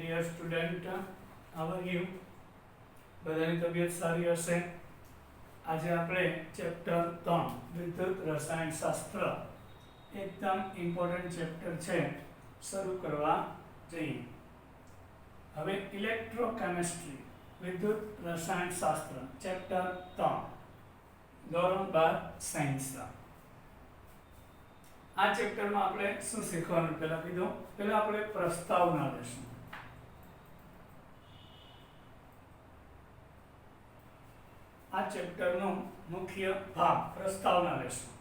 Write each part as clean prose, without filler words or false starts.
Dear student, how are you? બધાની તબિયત સારી હશે. આજે આપણે ચેપ્ટર 3 વિદ્યુત રસાયણશાસ્ત્ર એકદમ ઇમ્પોર્ટન્ટ ચેપ્ટર છે, શરૂ કરવા જઈએ. હવે ઇલેક્ટ્રોકેમિસ્ટ્રી વિદ્યુત રસાયણશાસ્ત્ર ચેપ્ટર 3 ધોરણ 12 સાયન્સ. આ ચેપ્ટરમાં આપણે શું શીખવાનું પહેલા કીધું, પહેલા આપણે પ્રસ્તાવના લેશું. આ ચેપ્ટરનો મુખ્ય ભાગ પ્રસ્તાવના લેશું.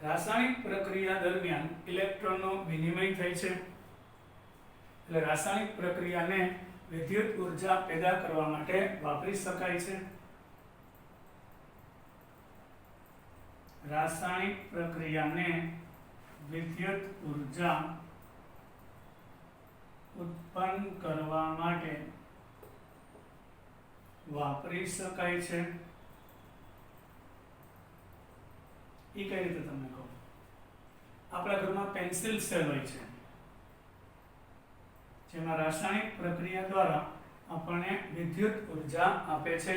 રાસાયણિક પ્રક્રિયા દરમિયાન ઇલેક્ટ્રોનનો વિનિમય થાય છે, એટલે રાસાયણિક પ્રક્રિયાને વિદ્યુત ઉર્જા પેદા કરવા માટે વાપરી શકાય છે. રાસાયણિક પ્રક્રિયાને વિદ્યુત ઉર્જા ઉત્પન્ન કરવા માટે વાપરી શકાય છે. એ કઈ રીતે તમને કહું, આપણા ઘરમાં પેન્સિલ સેલ હોય છે, જેમાં રાસાયણિક પ્રક્રિયા દ્વારા આપણને વિદ્યુત ઉર્જા આપે છે.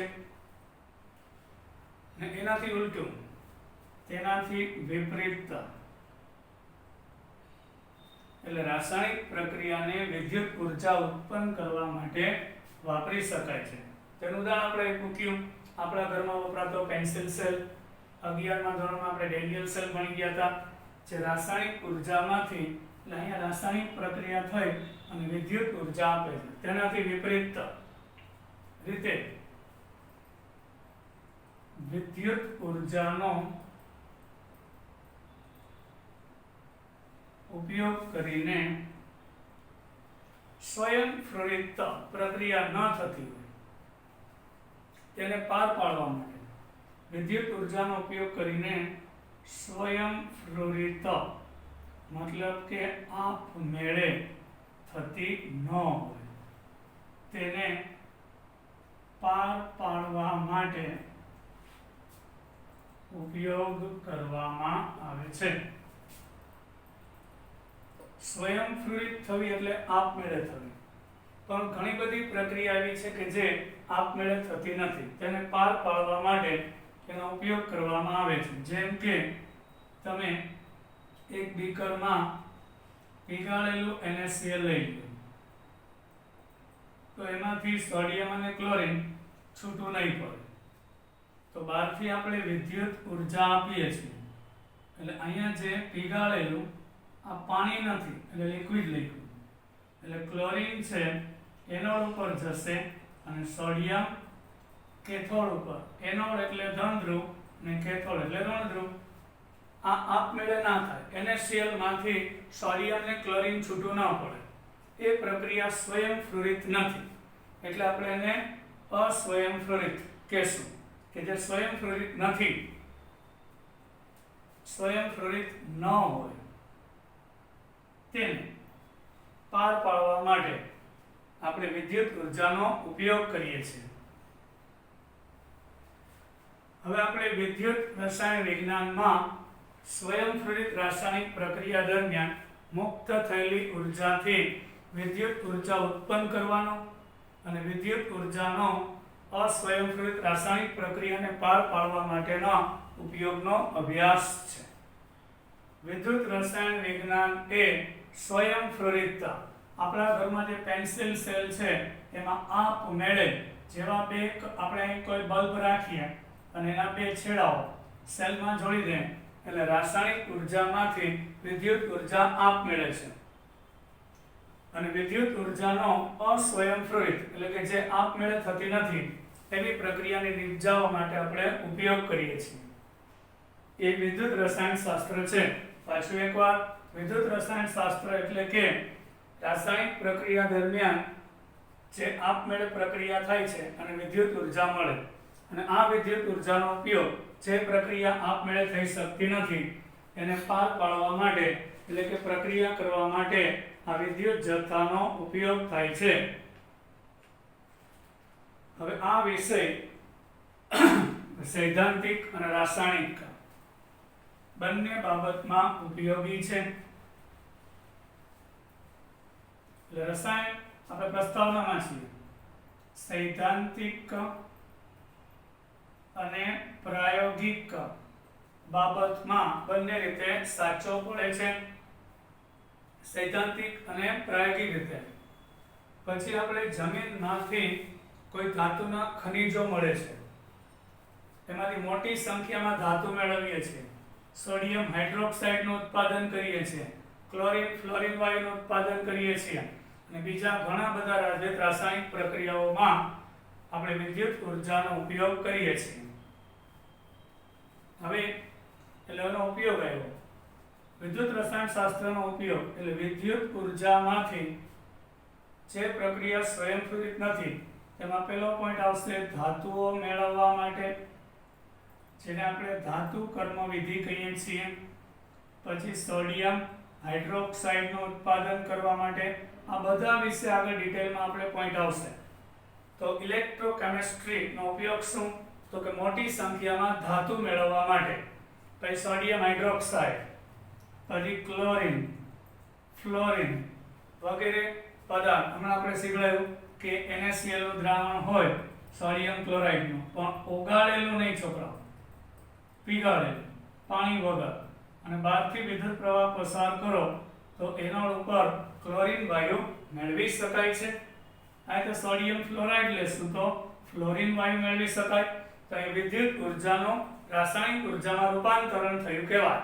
અને એનાથી ઉલટું, તેનાથી વિપરીત, એટલે રાસાયણિક પ્રક્રિયાને વિદ્યુત ઉર્જા ઉત્પન્ન કરવા માટે વાપરી શકાય છે. તેનું ઉદાહરણ આપણે મૂક્યું, આપણા ઘરમાં વપરાતો પેન્સિલ સેલ. 11મા ધોરણમાં આપણે રેડિયલ સેલ ભણી ગયા હતા, જે રાસાયણિક ઉર્જામાંથી, એટલે અહીંયા રાસાયણિક પ્રક્રિયા થઈ અને વિદ્યુત ઉર્જા આપે છે. તેનાથી વિપરીત રીતે વિદ્યુત ઉર્જાનો ઉપયોગ કરીને સ્વયંપ્રેરિત પ્રક્રિયા ન થતી હોય તેને પાર પાડવા માટે વિદ્યુત ઉર્જાનો ઉપયોગ કરીને સ્વયંપ્રેરિત, મતલબ કે આપમેળે થતી ન હોય, તેને પાર પાડવા માટે ઉપયોગ કરવામાં આવે છે. સ્વયંપ્રેરિત થવી એટલે આપમેળે થવી, પણ ઘણી બધી પ્રક્રિયા એવી છે કે જે આપમેળે થતી નથી, તેને પાર પાડવા માટે તેનો ઉપયોગ કરવામાં આવે છે. જેમ કે તમે એક બીકરમાં પીગાળેલું NaCl લઈ લો, તો એમાંથી સોડિયમ અને ક્લોરીન છૂટું નહીં પડે, તો બહારથી આપણે વિદ્યુત ઉર્જા આપીએ છીએ. એટલે અહીંયા જે પીગાળેલું આ પાણી નથી, એટલે લિક્વિડ લિક્વિડ, એટલે ક્લોરીન છે એનોડ ઉપર જશે અને સોડિયમ કેથોડ ઉપર. એનોડ એટલે ધન ધ્રુવ અને કેથોડ એટલે ઋણ ધ્રુવ. આ આપમેળે ના થાય, NaCl માંથી સોડિયમ અને ક્લોરીન છૂટું ન પડે. એ પ્રક્રિયા સ્વયંપ્રેરિત નથી, એટલે આપણે એને અસ્વયંપ્રેરિત કહેશું, કે જે સ્વયંપ્રેરિત નથી, સ્વયંપ્રેરિત ન હોય, તેને પાર પાડવા માટે આપણે વિદ્યુત ઉર્જાનો ઉપયોગ કરીએ છીએ. હવે આપણે વિદ્યુત રસાયણ વિજ્ઞાનમાં સ્વયંપ્રેરિત રાસાયણિક પ્રક્રિયા દરમિયાન મુક્ત થયેલી ઉર્જાથી વિદ્યુત ઉર્જા ઉત્પન્ન કરવાનો અને વિદ્યુત ઉર્જાનો અસ્વયંપ્રેરિત રાસાયણિક પ્રક્રિયાને પાર પાડવા માટેના ઉપયોગનો અભ્યાસ છે. વિદ્યુત રસાયણ વિજ્ઞાન એ સ્વયંપ્રેરિત, આપણા ઘરમાં જે પેન્સિલ સેલ છે એમાં આપમેળે, જેવા બે આપણે કોઈ બલ્બ રાખીએ અને એના બે છેડાઓ સેલમાં જોડી દે, એટલે રાસાયણિક ઉર્જામાંથી વિદ્યુત ઉર્જા આપમેળે છે. અને વિદ્યુત ઉર્જાનો અસ્વયંપ્રેરિત, એટલે કે જે આપમેળે થતી નથી, એવી પ્રક્રિયાને નિપજાવવા માટે આપણે ઉપયોગ કરીએ છીએ. એ વિદ્યુત રસાયણશાસ્ત્ર છે. પાછું એકવાર, વિદ્યુત રસાયણશાસ્ત્ર એટલે કે રાસાયણિક પ્રક્રિયા દરમિયાન જે આપમેળે પ્રક્રિયા થાય છે અને વિદ્યુત ઉર્જા મળે, અને આ વિદ્યુત ઉર્જાનો ઉપયોગ જે પ્રક્રિયા આપમેળે થઈ શકતી નથી એને પાર પાડવા માટે, એટલે કે પ્રક્રિયા કરવા માટે આ વિદ્યુત જથ્થાનો ઉપયોગ થાય છે. હવે આ વિષય સૈદ્ધાંતિક અને રાસાયણિક બંને બાબતમાં ઉપયોગી છે. એટલે રસાયણ આપણે પ્રસ્તાવનામાં છીએ, સૈદ્ધાંતિક અને પ્રાયોગિક બાબતમાં બંને રીતે સાચો પડે છે, સૈદ્ધાંતિક અને પ્રાયોગિક રીતે. પછી આપણે જમીનમાંથી કોઈ ધાતુના ખનિજો મળે છે, એમાંથી મોટી સંખ્યામાં ધાતુ મેળવીએ છીએ, સોડિયમ હાઇડ્રોક્સાઇડનું ઉત્પાદન કરીએ છીએ, ક્લોરીન ફ્લોરિન વાયુનું ઉત્પાદન કરીએ છીએ અને બીજા ઘણા બધા રાસાયણિક પ્રક્રિયાઓમાં આપણે વિદ્યુત ઉર્જાનો ઉપયોગ કરીએ છીએ. હવે એટલે એનો ઉપયોગ આવ્યો વિદ્યુત રસાયણ શાસ્ત્રનો ઉપયોગ એટલે વિદ્યુત ઉર્જામાંથી જે પ્રક્રિયા સ્વયંસ્ફુરિત નથી તેમાં પહેલો પોઈન્ટ આવશે ધાતુઓ મેળવવા માટે, જેને આપણે ધાતુ કર્મ વિધિ કહીએ છીએ. પછી સોડિયમ હાઇડ્રોક્સાઇડનું ઉત્પાદન કરવા માટે. આ બધા વિશે આગળ ડિટેલમાં આપણે પોઈન્ટ આવશે. તો ઇલેક્ટ્રોકેમિસ્ટ્રીનો ઉપયોગ શું? તો કે મોટી સંખ્યામાં ધાતુ મેળવવા માટે. પછી સોડિયમ હાઇડ્રોક્સાઇડ, પછી ક્લોરીન ફ્લોરિન વગેરે પદાર્થ. હમણાં આપણે શીખવાયું કે NaCl નું દ્રાવણ હોય સોડિયમ ક્લોરાઇડનું, પણ ઓગાળેલું નહીં છોકરાઓ, પીગાળેલું પાણી વગર, અને બહારથી વિદ્યુત પ્રવાહ પસાર કરો તો એના ઉપર ક્લોરીન વાયુ મેળવી શકાય છે. આ તો સોડિયમ ફ્લોરાઇડ લેશું તો ફ્લોરિન વાયુ મેળવી શકાય. તો એ વિદ્યુત ઉર્જાનું રાસાયણિક ઉર્જામાં રૂપાંતરણ થયું કહેવાય.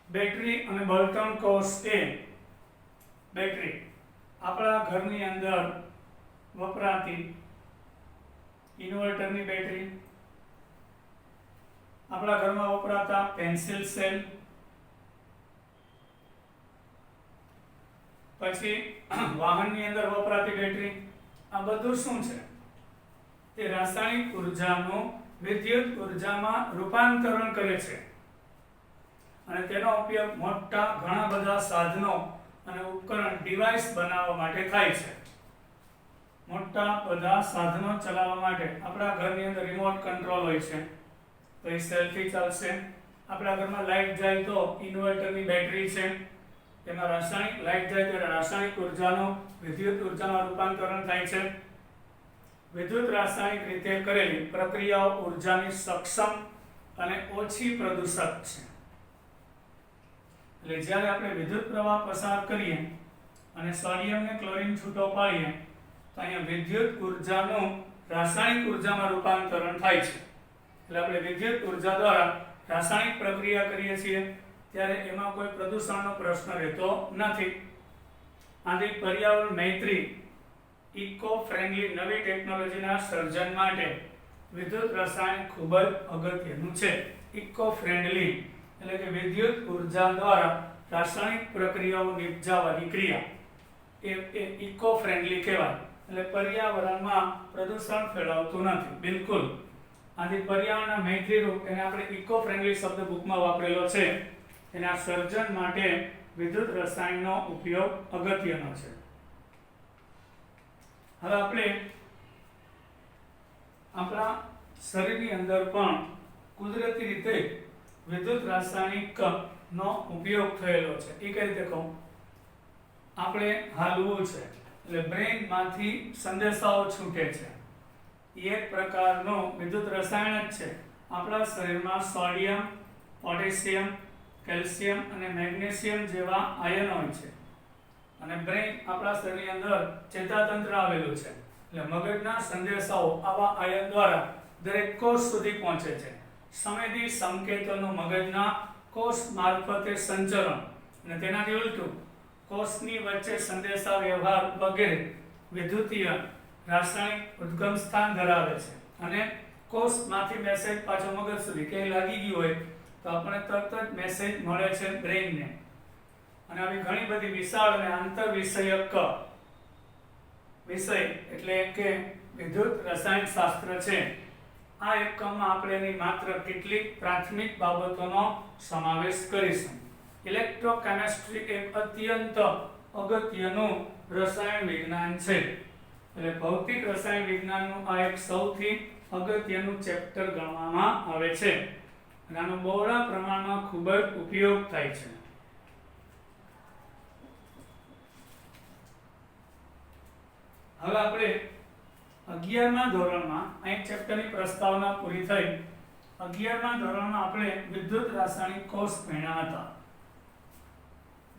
બેટરી અને બળતણ કોષ એ બેટરી આપણા ઘરની અંદર વપરાતી ઇન્વર્ટરની બેટરી, આપણા ઘરમાં વપરાતા પેન્સિલ સેલ, પછી વાહનની અંદર વપરાતી બેટરી, આ બધું શું છે? તે રાસાયણિક ઉર્જાનું વિદ્યુત ઉર્જામાં રૂપાંતરણ કરે છે અને તેનો ઉપયોગ મોટા ઘણા બધા સાધનો અને ઉપકરણ ડિવાઇસ બનાવવા માટે થાય છે. મોટા બધા સાધનો ચલાવવા માટે આપણા ઘરની અંદર રિમોટ કંટ્રોલ હોય છે, તો એ સેલથી ચાલશે. આપણા ઘરમાં લાઇટ જાય તો ઇન્વર્ટરની બેટરી છે, તેમાં રાસાયણિક લાઇટ જાય તો રાસાયણિક ઉર્જાનું વિદ્યુત ઉર્જામાં રૂપાંતરણ થાય છે. વિદ્યુત રાસાયણિક રીતે કરેલી પ્રક્રિયાઓ ઉર્જાની સક્ષમ અને ઓછી પ્રદૂષક છે. એટલે જ્યારે આપણે વિદ્યુત પ્રવાહ પસાર કરીએ અને સોડિયમ ને ક્લોરીન છૂટો પાડીએ તો અહીંયા વિદ્યુત ઉર્જાનું રાસાયણિક ઉર્જામાં રૂપાંતરણ થાય છે. એટલે આપણે વિદ્યુત ઉર્જા દ્વારા રાસાયણિક પ્રક્રિયા કરીએ છીએ ત્યારે એમાં કોઈ પ્રદૂષણનો પ્રશ્ન રહેતો નથી. આથી પર્યાવરણ મૈત્રી ઇકો ફ્રેન્ડલી નવી ટેકનોલોજીના સર્જન માટે વિદ્યુત રસાયણ ખૂબ જ અગત્યનું છે. ઇકો ફ્રેન્ડલી એટલે કે વિદ્યુત ઉર્જા દ્વારા રાસાયણિક પ્રક્રિયાઓ નિપજાવવાની ક્રિયા એ ઇકો ફ્રેન્ડલી કહેવાય. એટલે પર્યાવરણમાં પ્રદૂષણ ફેલાવતું નથી બિલકુલ. આથી પર્યાવરણના મૈત્રી રૂપ એને આપણે ઇકો ફ્રેન્ડલી શબ્દ બુકમાં વાપરેલો છે. એના સર્જન માટે વિદ્યુત રસાયણનો ઉપયોગ અગત્યનો છે. હવે આપણે આપણા શરીરની અંદર પણ કુદરતી રીતે વિદ્યુત રાસાયણિક નો ઉપયોગ થયેલો છે. એ કઈ રીતે કહું? આપણે હાલવું છે એટલે બ્રેન માંથી સંદેશાઓ છૂટે છે. એક પ્રકારનો વિદ્યુત રસાયણ જ છે. આપણા શરીરમાં સોડિયમ, પોટેશિયમ, કેલ્શિયમ અને મેગ્નેશિયમ જેવા આયન હોય છે અને બ્રેન આપણા શરીરની અંદર ચેતાતંત્ર આવેલું છે. એટલે મગજના સંદેશાઓ આવા આયન દ્વારા દરેક કોષ સુધી પહોંચે છે. સંવેદી સંકેતોનું મગજના કોષ મારફતે સંચરણ અને તેનાથી ઉલટું કોષની વચ્ચે સંદેશા વ્યવહાર વગેરે વિદ્યુતીય રાસાયણિક ઉદ્ગમ સ્થાન ધરાવે છે અને કોષમાંથી મેસેજ પાછો મગજ સુધી કે લાગી ગયું હોય તો આપણે તરત જ મેસેજ મળે છે બ્રેઇનને. અને આવી ઘણી બધી વિશાળ અને આંતર વિષયક વિષય એટલે કે વિદ્યુત રસાયણ શાસ્ત્ર છે. આ એકમમાં આપણે એની માત્ર કેટલીક પ્રાથમિક બાબતોનો સમાવેશ કરીશું. ઇલેક્ટ્રોકેમિસ્ટ્રી એક અત્યંત અગત્યનું રસાયણ વિજ્ઞાન છે. એટલે ભૌતિક રસાયણ વિજ્ઞાનનું આ એક સૌથી અગત્યનું ચેપ્ટર ગણવામાં આવે છે અને આનો બહોળા પ્રમાણમાં ખૂબ જ ઉપયોગ થાય છે. હવે આપણે 11મા ધોરણમાં અહીં ચેપ્ટરની પ્રસ્તાવના પૂરી થઈ. 11મા ધોરણમાં આપણે વિદ્યુત રાસાયણિક કોષ ભણ્યા હતા.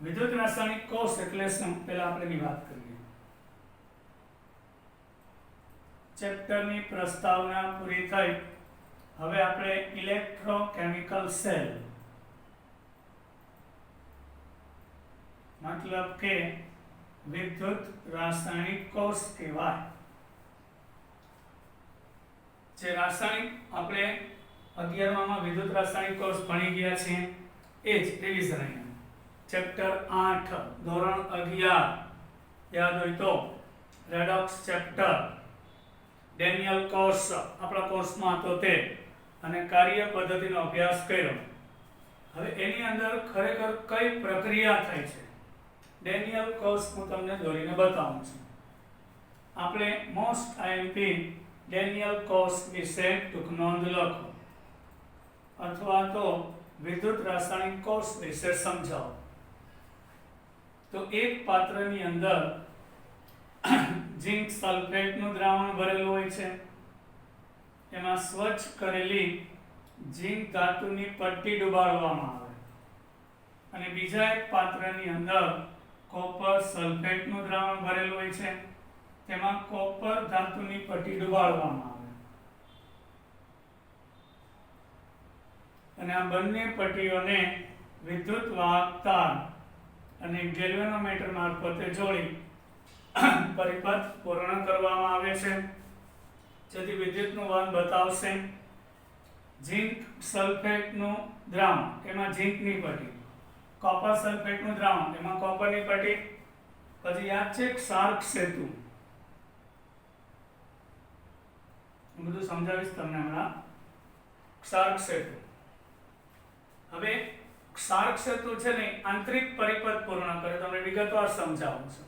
વિદ્યુત રાસાયણિક કોષ એટલે શું, પહેલા આપણે એની વાત કરીએ. ચેપ્ટરની પ્રસ્તાવના પૂરી થઈ. હવે આપણે ઇલેક્ટ્રોકેમિકલ સેલ મતલબ કે વિદ્યુત રાસાયણિક કોષ કહેવાય. જે રાસાયણિક આપણે 11માં વિદ્યુત રાસાયણિક કોષ ભણી ગયા છીએ એ જ રિવિઝન અહીંયા. ચેપ્ટર 8 ધોરણ 11 યાદ હોય તો રેડોક્સ ચેપ્ટર, ડેનિયલ કોર્સ આપણા કોર્સમાં હતો તે, અને કાર્ય પદ્ધતિનો અભ્યાસ કર્યો. હવે એની અંદર ખરેખર કઈ પ્રક્રિયા થાય છે ડેનિયલ કોર્સ હું તમને દોરીને બતાવું છું. આપણે મોસ્ટ આઈએમપી ડેનિયલ કોર્સ વિશે ટૂંક નોંધ લખો અથવા તો વિદ્યુત રાસાયણિક કોષ વિશે સમજાવો. તો એક પાત્રની અંદર ઝિંક સલ્ફેટનું દ્રાવણ ભરેલું હોય છે. એમાં સ્વચ્છ કરેલી ઝિંક ધાતુની પટ્ટી ડુબાડવામાં આવે અને બીજા એક પાત્રની અંદર કોપર સલ્ફેટનું દ્રાવણ ભરેલું હોય છે. તેમાં કોપર ધાતુની પટ્ટી ડુબાડવામાં આવે અને આ બંને પટ્ટીઓને વિદ્યુત વાહકતા અને ગેલ્વેનોમીટર મારફતે જોડી પરિપથ પૂર્ણ કરવામાં આવે છે, જેથી વિદ્યુતનું વહન બતાવશે. ઝિંક સલ્ફેટનું દ્રાવણ એમાં ઝિંકની પટ્ટી, કોપર સલ્ફેટનું દ્રાવણ એમાં કોપરની પટ્ટી. પછી યાદ છે ક્ષારક સેતુ, હું બધું સમજાવીશ તમને હમણાં. ક્ષારક સેતુ, હવે ક્ષારક સેતુ છે ને આંતરિક પરિપથ પૂર્ણ કરે, તમને વિગતવાર સમજાવું છું.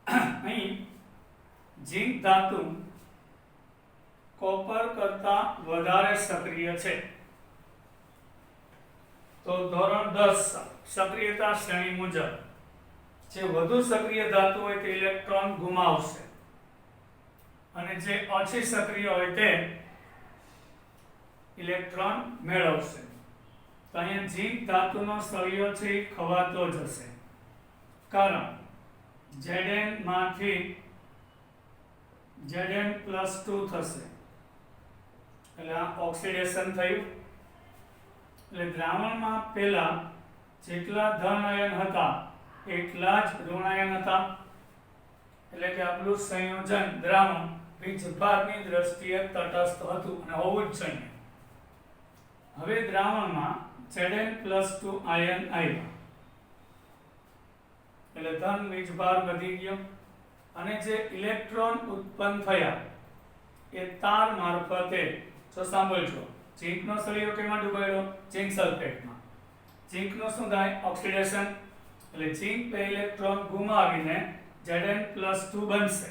અહીં ઝિંક ધાતુ કોપર કરતા વધારે સક્રિય છે. તો ધોરણ 10 સક્રિયતા શ્રેણી મુજબ જે વધુ સક્રિય ધાતુ હોય તે ઇલેક્ટ્રોન ગુમાવશે અને જે ઓછી સક્રિય હોય તે ઇલેક્ટ્રોન મેળવશે. તો અહીંયા ઝિંક ધાતુનો સળિયો છે એ ખવાતો જશે, કારણ Zn માંથી Zn+2 થશે એટલે આ ઓક્સિડેશન થયું. એટલે દ્રાવણમાં પહેલા જેટલા ધન આયન હતા એટલા જ ઋણ આયન હતા. એટલે કે આપણું સંયોજન દ્રાવણ વીજભારની દ્રષ્ટિએ તટસ્થ હતું અને હોવું જ જોઈએ. હવે દ્રાવણમાં Zn+2 આયન આવ્યા એટલે ધન વીજભાર વધી ગયો અને જે ઇલેક્ટ્રોન ઉત્પન્ન થયા એ તાર મારફતે, જો સાંભળજો, ઝિંકનો સળિયો કેમાં ડૂબાડ્યો? ઝિંક સલ્ફેટમાં. ઝિંકનું શું થાય? ઓક્સિડેશન. એટલે ઝિંક બે ઇલેક્ટ્રોન ગુમાવીને Zn+2 બનશે.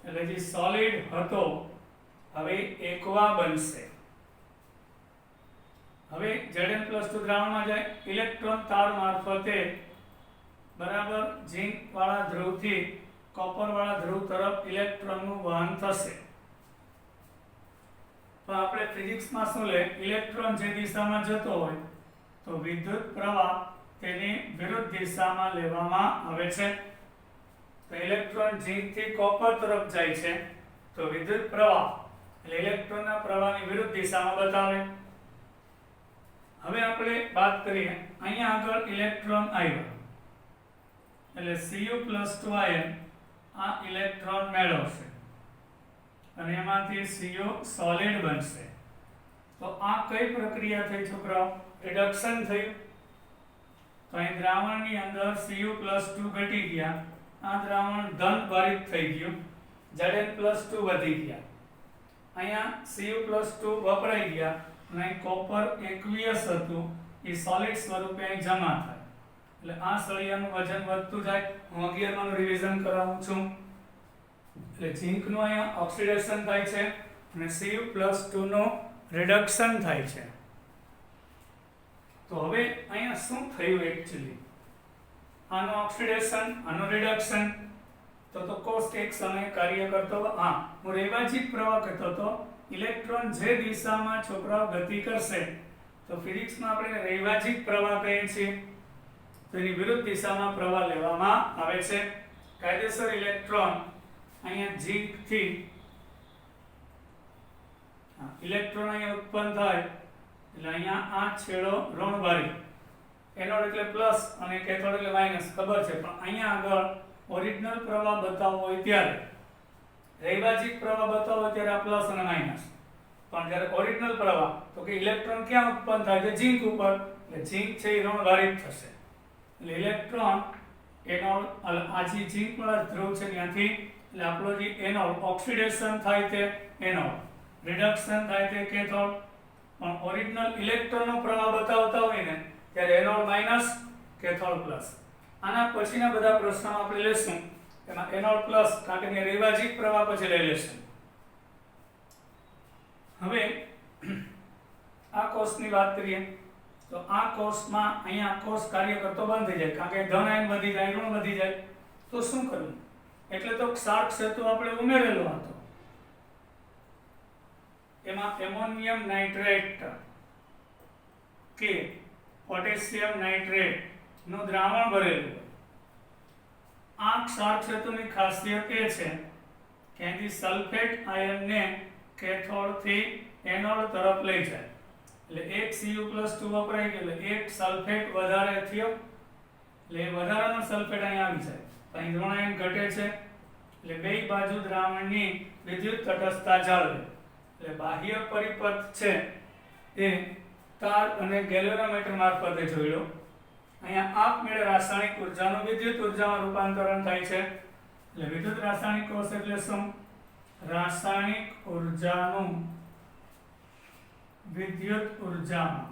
એટલે જે સોલિડ હતો હવે એક્વા બનશે. હવે Zn+2 દ્રાવણમાં જાય, ઇલેક્ટ્રોન તાર મારફતે બરાબર ઝિંક વાળા ધ્રુવથી કોપર વાળા ધ્રુવ તરફ ઇલેક્ટ્રોનનું વહન થશે. તો આપણે ફિઝિક્સમાં શું લે, ઇલેક્ટ્રોન જે દિશામાં જતો હોય તો વિદ્યુત પ્રવાહ તેની વિરુદ્ધ દિશામાં લેવામાં આવે છે. તો ઇલેક્ટ્રોન ઝિંકથી કોપર તરફ જાય છે તો વિદ્યુત પ્રવાહ એટલે ઇલેક્ટ્રોનના પ્રવાહની વિરુદ્ધ દિશામાં બતાવે. હવે આપણે વાત કરીએ, અહીંયા આગળ ઇલેક્ટ્રોન આવ્યો એટલે Cu+2 આયન આ ઇલેક્ટ્રોન મેળવશે અને એમાંથી Cu સોલિડ બનશે. તો આ કઈ પ્રક્રિયા થઈ છોકરાઓ? રિડક્શન થયું. તો અહીં દ્રાવણની અંદર Cu+2 ઘટી ગયા, આ દ્રાવણ ધન ભારિત થઈ ગયું, Zn+2 વધી ગયા. અહીંયા Cu+2 વપરાઈ ગયા અને અહીં કોપર એક્વિયસ હતું એ સોલિડ સ્વરૂપે અહીં જમા થાય. એટલે આ સળિયાનું વજન વધતું જાય. હું 11માનું રિવિઝન કરાવું છું. એટલે ઝિંકનું અહીંયા ઓક્સિડેશન થાય છે અને Cu+2 નું રિડક્શન થાય છે. તો હવે અહીંયા શું થયું? એકચ્યુઅલી આનું ઓક્સિડેશન, આનું રિડક્શન, તો કોસ્ટ એક સમયે કાર્ય કરતો. હું રૈવાજિક પ્રવાહ કહેતો હતો. ઇલેક્ટ્રોન જે દિશામાં છોકરાઓ ગતિ કરશે, તો ફિઝિક્સમાં આપણે રૈવાજિક પ્રવાહ કહીએ છીએ. તો એની વિરુદ્ધ દિશામાં પ્રવાહ લેવામાં આવે છે. કાયદેસર ઇલેક્ટ્રોન અહીંયા ઝીંક થી ઇલેક્ટ્રોન અહીંયા ઉત્પન્ન થાય એટલે અહીંયા આ છેડો ઋણવાળી, એનોડ એટલે પ્લસ અને કેથોડ એટલે માઈનસ, ખબર છે. પણ અહીંયા આગળ ઓરિજિનલ પ્રવાહ બતાવવો હોય ત્યારે, રૈવાજિક પ્રવાહ બતાવવો હોય ત્યારે આ પ્લસ અને માઈનસ. પણ જ્યારે ઓરિજિનલ પ્રવાહ, તો કે ઇલેક્ટ્રોન ક્યાં ઉત્પન્ન થાય છે? ઝીંક ઉપર. એટલે ઝીંક છે એ ઋણવાળી જ થશે. એટલે ઇલેક્ટ્રોન એનોડ, આ જે ઝીંક વાળા ધ્રુવ છે ત્યાંથી, એટલે આપણો જે એનોડ ઓક્સિડેશન થાય તે એનોડ, રિડક્શન થાય તે કેથોડ. પણ ઓરિજિનલ ઇલેક્ટ્રોનનો પ્રવાહ બતાવતા હોય ને ત્યારે એનોડ માઈનસ, કેથોડ પ્લસ. આના પછીના બધા પ્રશ્નો આપણે લેશું એમાં એનોડ પ્લસ, કારણ કે રૈવાજિક પ્રવાહ પછી લઈ લેશું. હવે આ કોષની વાત કરીએ તો આ કોષમાં અહીંયા કોષ કાર્ય કરતો બંધ થઈ જાય, કારણ કે ધન આયન વધી જાય, ઋણ વધી જાય. તો શું કરવું? એટલે તો ક્ષાર ક્ષેત્ર આપણે ઉમેરેલો હતો. એમાં એમોનિયમ નાઇટ્રેટ કે પોટેશિયમ નાઇટ્રેટ નું દ્રાવણ ભરેલું હોય. આ ક્ષાર ક્ષેત્રની ખાસિયત એ છે કે અહીંથી સલ્ફેટ આયનને કેથોડ થી એનોડ તરફ લઈ જાય. એટલે એક Cu+2 વપરાઈ ગયો, એટલે એક સલ્ફેટ વધારે થયો, એટલે વધારાનો સલ્ફેટ અહીંયા આવી જાય. અહીં ઋણ આયન ઘટે છે, એટલે બે બાજુ દ્રાવણની વિદ્યુત તટસ્થતા જાળવે. એટલે બાહ્ય પરિપથ છે એ તાર અને ગેલ્વેનોમીટર મારફતે જોડ્યો. અહીંયા આપમેળે રાસાયણિક ઉર્જાનું વિદ્યુત ઉર્જામાં રૂપાંતરણ થાય છે. એટલે વિદ્યુત રાસાયણિક કોષ એટલે શું? રાસાયણિક ઉર્જાનું વિદ્યુત ઉર્જામાં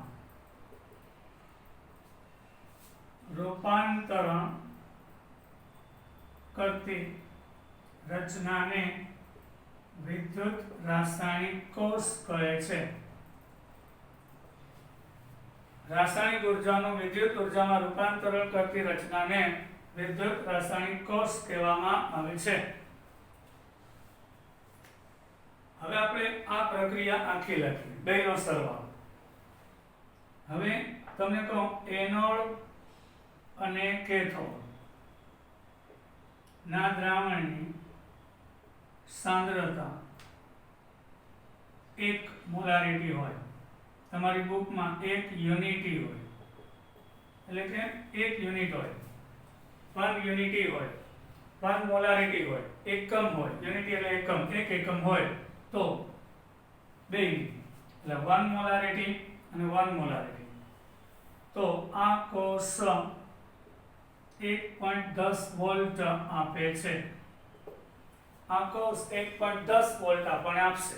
રૂપાંતરણ કરતી રચનાને વિદ્યુત રાસાયણિક કોષ કહે છે. રાસાયણિક ઉર્જાનું વિદ્યુત ઉર્જામાં રૂપાંતરણ કરતી રચનાને વિદ્યુત રાસાયણિક કોષ કહેવામાં આવે છે. હવે આપણે આ પ્રક્રિયા આખી લખીએ, બેનો સરવાળો. હવે તમને કહું, એનોડ અને કેથોડ ના દ્રાવણની સાંદ્રતા 1 મોલારિટી હોય. તમારી બુકમાં 1 યુનિટી હોય, એટલે કે 1 યુનિટ હોય, 1 યુનિટી હોય, 1 મોલારિટી હોય, એકમ હોય. યુનિટી એટલે એકમ, 1 એકમ હોય તો 2, એટલે 1 મોલારિટી અને 1 મોલારિટી. તો આ કોષ 1.10 વોલ્ટ આપે છે. આ કોષ 1.10 વોલ્ટ આપણને આપશે.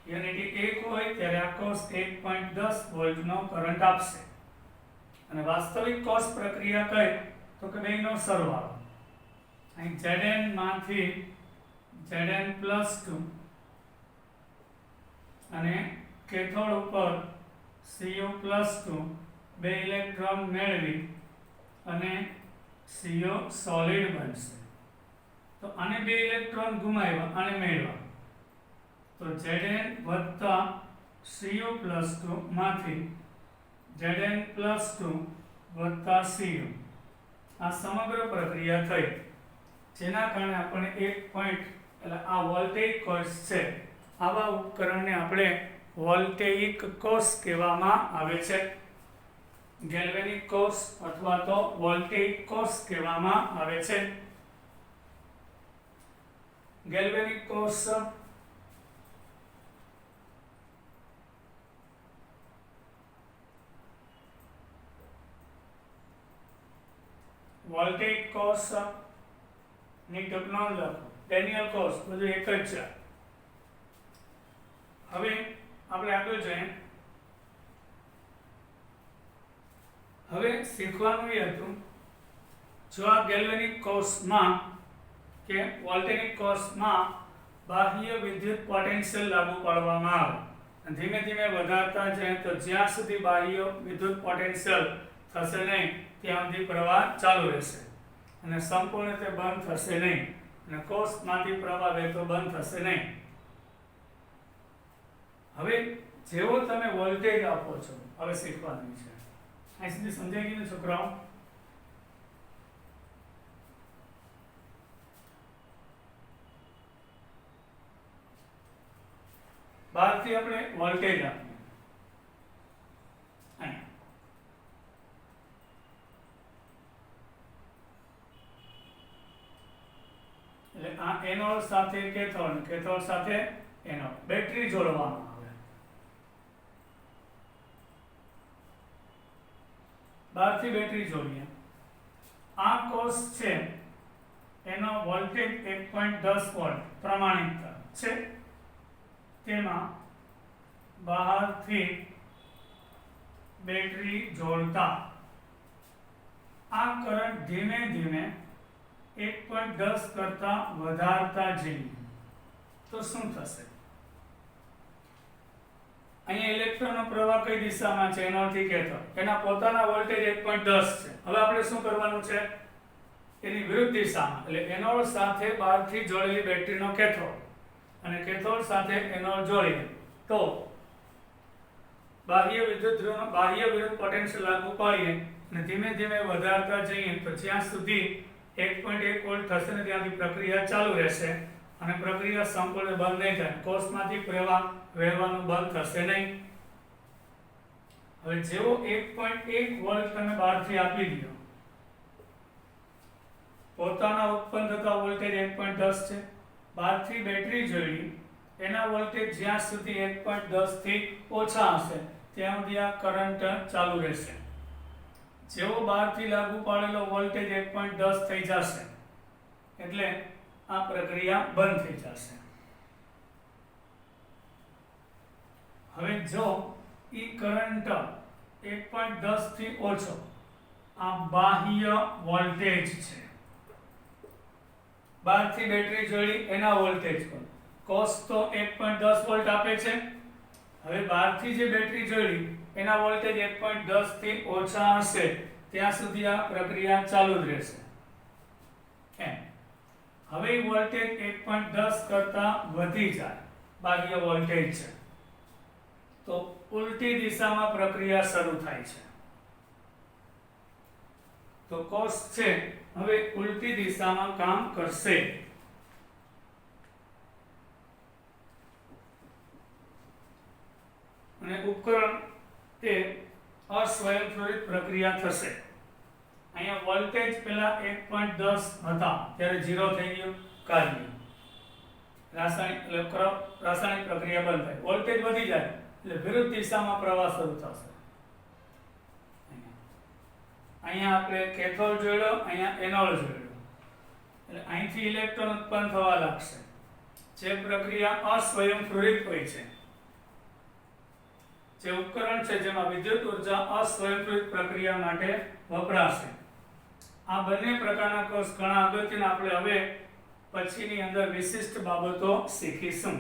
યુનિટી 1 હોય ત્યારે આ કોષ 1.10 વોલ્ટનો કરંટ આપશે. અને વાસ્તવિક કોષ પ્રક્રિયા કઈ? તો કે બેનો સરવાળો. અહીં Zn માંથી Zn+2 અને કેથોડ ઉપર Cu+2 બે ઇલેક્ટ્રોન મેળવી અને CO સોલિડ બનશે. તો આને બે ઇલેક્ટ્રોન ગુમાવ્યા, આને મેળવ્યા, તો Zn વત્તા Cu+2 માંથી Zn+2 વત્તા Cu, આ સમગ્ર પ્રક્રિયા થઈ, જેના કારણે આપણે 1 પોઈન્ટ, એટલે આ વોલ્ટેઇક કોષ છે. આવા ઉપકરણને આપણે વોલ્ટેઇક કોષ કહેવામાં આવે છે. ગેલ્વેનિક કોષ અથવા તો વોલ્ટેઇક કોષ કહેવામાં આવે છે. ગેલ્વેનિક કોષ વોલ્ટેઇક કોષ ની ટૂંકમાં લખો, ડેનિયલ કોષ, બધું એક જ છે. હવે આપણે આગળ જોઈએ. હવે શીખવાનું એ હતું, જો આ ગેલ્વેનિક કોષમાં કે વોલ્ટેનિક કોષમાં બાહ્ય વિદ્યુત પોટેન્શિયલ લાગુ પાડવામાં આવે, ધીમે ધીમે વધારતા જાય તો જ્યાં સુધી બાહ્ય વિદ્યુત પોટેન્શિયલ થશે નહીં ત્યાં સુધી પ્રવાહ ચાલુ રહેશે અને સંપૂર્ણ રીતે બંધ થશે નહીં અને કોષમાંથી પ્રવાહ વહેતો બંધ થશે નહીં. હવે જેવો તમે વોલ્ટેજ આપો છો, હવે શીખવાનું છે. અહીં સુધી સમજાઈ ગયું છોકરાઓ? બહારથી આપણે વોલ્ટેજ આપીએ એટલે આ એનોડ સાથે કેથોડ, કેથોડ સાથે એનોડ, બેટરી જોડવામાં આવે. બહારથી બેટરી જોડીએ. આ કોષ છે એનો વોલ્ટેજ 1.10 વોલ્ટ પ્રમાણિકતા છે. તેમાં બહારથી બેટરી જોડતા આ કરંટ ધીમે ધીમે 1.10 કરતા વધારતા જઈએ તો શું થશે? અહીંયા ઇલેક્ટ્રોનનો પ્રવાહ કઈ દિશામાં છે? એનોડથી કેથોડ. એના પોતાના વોલ્ટેજ 1.10 છે. હવે આપણે શું કરવાનું છે? એની વિરુદ્ધ દિશામાં, એટલે એનોડ સાથે બહારથી જોડેલી બેટરીનો કેથોડ અને કેથોડ સાથે એનોડ જોડીએ તો બાહ્ય વિદ્યુત ધ્રુવનો બાહ્ય વિરુદ્ધ પોટેન્શિયલ લાગુ પાડીએ અને ધીમે ધીમે વધારતા જઈએ તો જ્યાં સુધી 1.1 વોલ્ટ થશે ને ત્યાંથી પ્રક્રિયા ચાલુ રહેશે અને પ્રક્રિયા સંપૂર્ણ બંધ નહીં થાય. કોષમાંથી પ્રવાહ વહેવાનું બંધ થશે નહીં. હવે જેવો 1.1 વોલ્ટ તમે બહારથી આપી દો, પોતાના ઉત્પન્ન થતા વોલ્ટેજ 1.10 છે. બહારથી બેટરી જોડી, એના વોલ્ટેજ જ્યાં સુધી 1.10 થી ઓછા હશે ત્યાં સુધી આ કરંટ ચાલુ રહેશે. જેવો બહારથી લાગુ પાડેલો વોલ્ટેજ 1.10 થઈ જશે એટલે આ પ્રક્રિયા બંધ થઈ જશે. હવે જો ઈ કરંટ 1.10 થી ઓછો, આ બાહ્ય વોલ્ટેજ છે. બહારથી બેટરી જોડી એના વોલ્ટેજ પર કોષ તો 1.10 વોલ્ટ આપે છે. હવે બહારથી જે બેટરી જોડી એના વોલ્ટેજ 1.10 થી ઓછા હશે ત્યાં સુધી આ પ્રક્રિયા ચાલુ જ રહેશે. હવે વોલ્ટેજ 1.10 કરતા વધી જાય, બાહ્ય વોલ્ટેજ છે, તો ઉલટી દિશામાં પ્રક્રિયા શરૂ થાય છે. તો કોષ છે હવે ઉલટી દિશામાં કામ કરશે. અને ઉપકરણ તે અસ્વયંપ્રેરિત પ્રક્રિયા થશે. અહીંયા વોલ્ટેજ પેલા 1.10 હતા ત્યારે 0 થઈ ગયો કાર્ય. રાસાયણિક પ્રક્રિયા બંધ થાય, વોલ્ટેજ વધી જાય એટલે વિરુદ્ધ દિશામાં પ્રવાહ શરૂ થશે. અહીંયા આપણે કેથોડ જોડ્યો, અહીંયા એનોડ જોડ્યો, એટલે અહીંથી ઇલેક્ટ્રોન ઉત્પન્ન થવા લાગશે. જે પ્રક્રિયા અસ્વયંપ્રેરિત હોય છે, જે ઉપકરણ છે જેમાં વિદ્યુત ઉર્જા અસ્વયંપ્રેરિત પ્રક્રિયા માટે વપરાશે. આ બંને પ્રકારના કોષ ઘણા અગત્યના આપણે હવે પછીની અંદર વિશિષ્ટ બાબતો શીખીશું.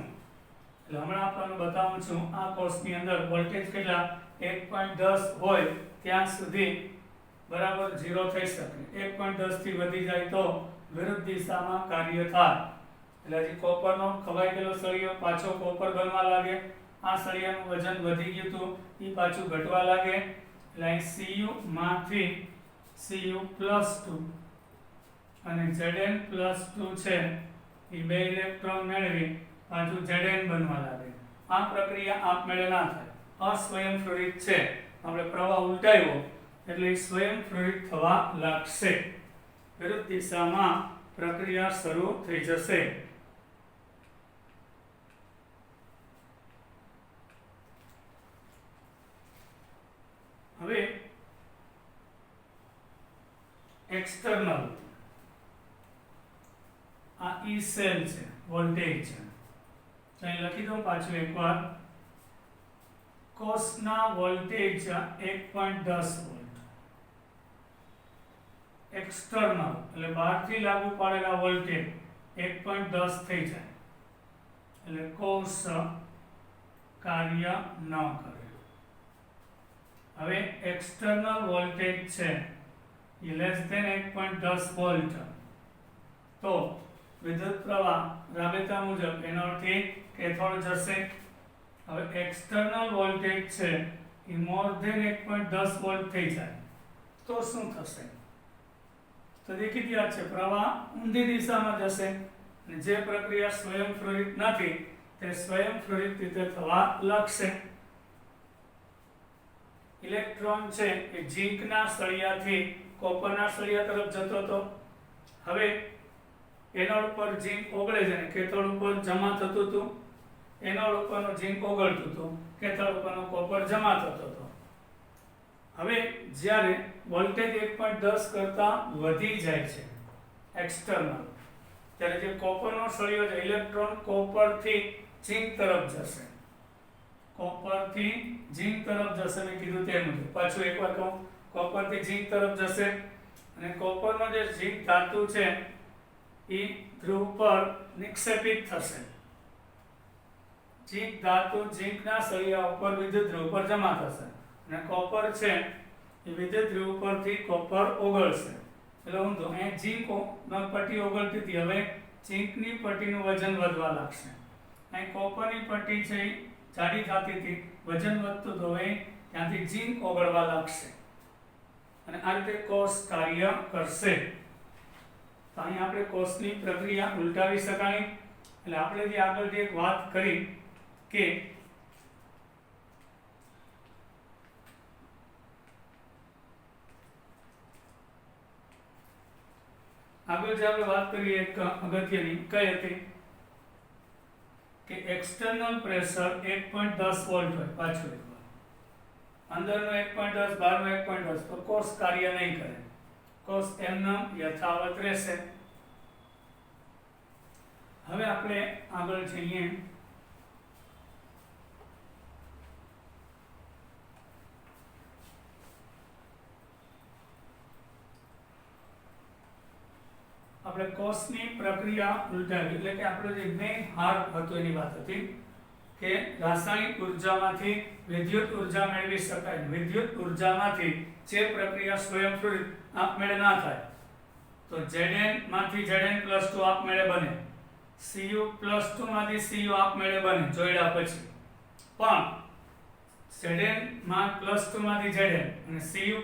એટલે હમણાં આપણને બતાવું છું. આ કોષની અંદર વોલ્ટેજ કેટલા 1.10 હોય ત્યાં સુધી બરાબર 0 થઈ શકે. 1.10 થી વધી જાય તો વિરુદ્ધ દિશામાં કાર્ય થાય. એટલે હજી કોપરનો ખવાઈ ગયેલો સળિયો પાછો કોપર બનવા લાગે. આ સળિયાનું વજન વધી ગયું હતું એ પાછું ઘટવા લાગે. એટલે અહીં Cu માંથી Cu+2 અને Zn+2 છે એ બે ઇલેક્ટ્રોન મેળવી પાછું Zn બનવા લાગે. આ પ્રક્રિયા આપમેળે ના થાય, અસ્વયંપ્રેરિત છે. આપણે પ્રવાહ ઉલટાવ્યો એટલે સ્વયંપ્રેરિત થવા લાગશે. વિરુદ્ધ દિશામાં પ્રક્રિયા શરૂ થઈ જશે. હવે એક્સટર્નલ, આ ઈ સેલ છે, વોલ્ટેજ છે. અહીં લખી દઉં પાછું એકવાર. કોષના વોલ્ટેજ 1.10 વોલ્ટ. એક્સટર્નલ એટલે બહારથી લાગુ પાડેલા વોલ્ટેજ 1.10 થઈ જાય એટલે કોષ કાર્ય ન કરે. હવે એક્સટર્નલ વોલ્ટેજ છે એ લેસ ધેન 1.10 વોલ્ટ, તો વિદ્યુત પ્રવાહ રાબેતા મુજબ એનો અર્થ એ કેથોડ જશે. હવે એક્સટર્નલ વોલ્ટેજ છે એ મોર ધેન 1.10 વોલ્ટ થઈ જાય તો શું થશે? તો દેખીતી વાત છે, પ્રવાહ ઊંધી દિશામાં જશે અને જે પ્રક્રિયા સ્વયંપ્રેરિત નથી તે સ્વયંપ્રેરિત રીતે થવા લાગશે. ઇલેક્ટ્રોન છે એ ઝીંકના સળિયાથી કોપરના સળિયા તરફ જતો હતો. હવે એનોડ ઉપર ઝીંક ઓગળે છે અને કેથોડ ઉપર જમા થતું હતું. એનોડ ઉપરનું ઝીંક ઓગળતું હતું, કેથોડ ઉપરનો કોપર જમા થતો હતો. હવે જ્યારે વોલ્ટેજ 1.10 કરતા વધી જાય છે એક્સટર્નલ, ત્યારે જે કોપરનો સળિયો છે ઇલેક્ટ્રોન કોપરથી ઝીંક તરફ જશે. કોપરથી ઝીંક તરફ જશે, મેં કીધું તે મુજબ. પાછું એકવાર કહું, કોપરથી ઝીંક તરફ જશે અને કોપરનો જે ઝીંક ધાતુ છે એ ધ્રુવ પર નિક્ષેપિત થશે. ઝીંક ધાતુ ઝીંકના સળિયા ઉપર વિદ્યુત ધ્રુવ પર જમા થશે અને કોપર છે એ વિદ્યુત ધ્રુવ પરથી કોપર ઓગળશે. એટલે ઊંધું અહીંયા ઝીંક પટ્ટી ઓગળતી હતી, હવે ઝીંકની પટ્ટીનું વજન વધવા લાગશે. અહીં કોપરની પટ્ટી છે એ જાડી થતી હતી, વજન વધતું તો હવે ત્યાંથી ઝીંક ઓગળવા લાગશે અને આ રીતે કોષ કાર્ય કરશે. તો અહીં આપણે કોષની પ્રક્રિયા ઉલટાવી શકાય. એટલે આપણે જે આગળ જે એક વાત કરી કે આગળ જે આપણે વાત કરી એક અગત્યની કઈ હતી કે એક્સટર્નલ પ્રેશર 1.10 વોલ્ટ હોય. પાછું એકવાર, અંદરનો 1.10, બહારનો 1.10, તો કોષ કાર્ય નહીં કરે, કોષ એમનેમ યથાવત રહેશે. હવે આપણે આગળ જઈએ. આપણે કોષની પ્રક્રિયા ઉલટાવી, એટલે કે આપણો જે મેઇન હાર હતો એની વાત હતી કે રાસાયણિક ઉર્જામાંથી વિદ્યુત ઉર્જા મેળવી શકાય. વિદ્યુત ઉર્જામાંથી જે પ્રક્રિયા સ્વયંપ્રેરિત આપમેળે ના થાય, તો Zn માંથી Zn+2 આપમેળે બને, Cu+2 માંથી Cu આપમેળે બને જોડ્યા પછી. પણ Zn માં +2 માંથી Zn અને Cu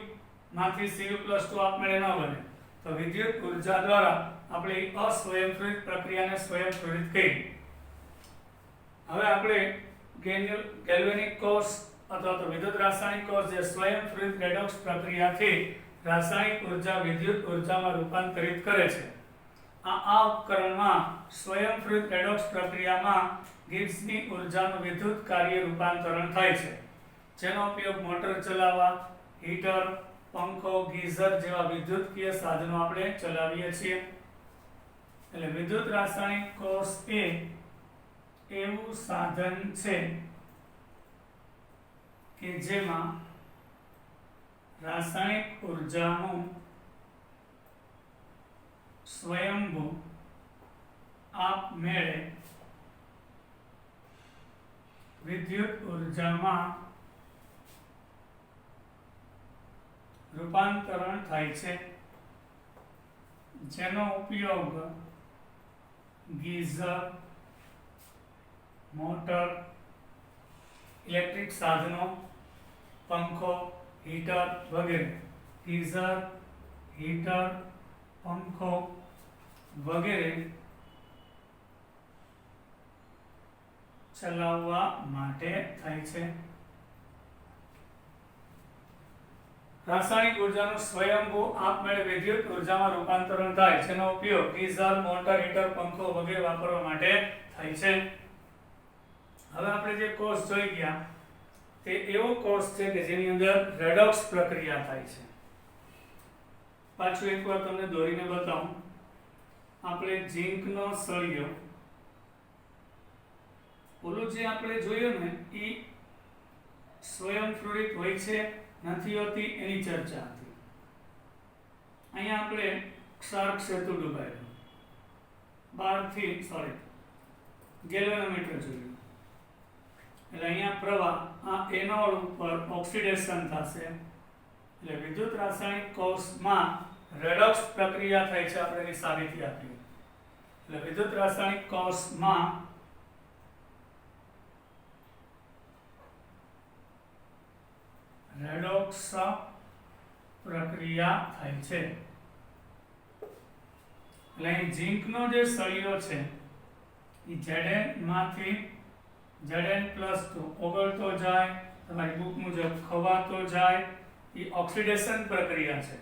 માંથી Cu+2 આપમેળે ન બને, તો વિદ્યુત ઉર્જા દ્વારા આપણે અસ્વયંપ્રેરિત પ્રક્રિયાને સ્વયંપ્રેરિત કહી. હવે આપણે ગેલ્વેનિક કોષ અથવા તો વિદ્યુત રાસાયણિક કોષ જે સ્વયંપ્રેરિત રેડોક્સ પ્રક્રિયાથી રાસાયણિક ઉર્જા વિદ્યુત ઉર્જામાં રૂપાંતરિત કરે છે. આ ઉપકરણમાં સ્વયંપ્રેરિત રેડોક્સ પ્રક્રિયામાં ગિબ્સની ઉર્જાનું વિદ્યુત કાર્ય રૂપાંતરણ થાય છે, જેનો ઉપયોગ મોટર ચલાવવા, હીટર, પંખો, ગીઝર જેવા વિદ્યુતકીય સાધનો આપણે ચલાવીએ છીએ. એટલે વિદ્યુત રાસાયણિક કોષ એ એવું સાધન છે કે જેમાં રાસાયણિક ઉર્જાનું સ્વયંભૂ આપમેળે વિદ્યુત ઉર્જામાં રૂપાંતરણ થાય છે, જેનો ઉપયોગ ગીઝર, મોટર, ઇલેક્ટ્રિક સાધનો, પંખો, હીટર વગેરે, ગીઝર, હીટર, પંખો વગેરે ચલાવવા માટે થાય છે. રાસાયણિક ઉર્જાનું સ્વયંભૂ આપમેળે વિદ્યુત ઉર્જામાં રૂપાંતરણ થાય, જેનો ઉપયોગ ગીઝર, મોટર, હીટર, પંખો વગેરે વાપરવા માટે થાય છે. હવે આપણે જે કોષ જોઈ ગયા તે એવો કોષ છે કે જેની અંદર રેડોક્સ પ્રક્રિયા થાય છે. પાછું એકવાર તમને દોરીને બતાવું. આપણે ઝીંકનો સળિયો, ઓલું જે આપણે જોયું ને એ સ્વયંપ્રેરિત હોય છે નથી હોતી એની ચર્ચા હતી. અહીંયા આપણે ક્ષારક સેતુ ડૂબાયેલો, બહારથી ગેલ્વેનોમીટર જોયું. એટલે અહીંયા પ્રવાહ આ એનોડ ઉપર ઓક્સિડેશન થશે એટલે વિદ્યુત રાસાયણિક કોષમાં રેડોક્સ પ્રક્રિયા થાય છે, આપણે એની સાબિતી આપી. એટલે વિદ્યુત રાસાયણિક કોષમાં રેડોક્સ પ્રક્રિયા થાય છે. એટલે અહીં ઝીંકનો જે સળિયો છે એ Zn માંથી Zn+2 ઓગળતો જાય, તમારી બુક મુજબ ખવાતો જાય. એ ઓક્સિડેશન પ્રક્રિયા છે,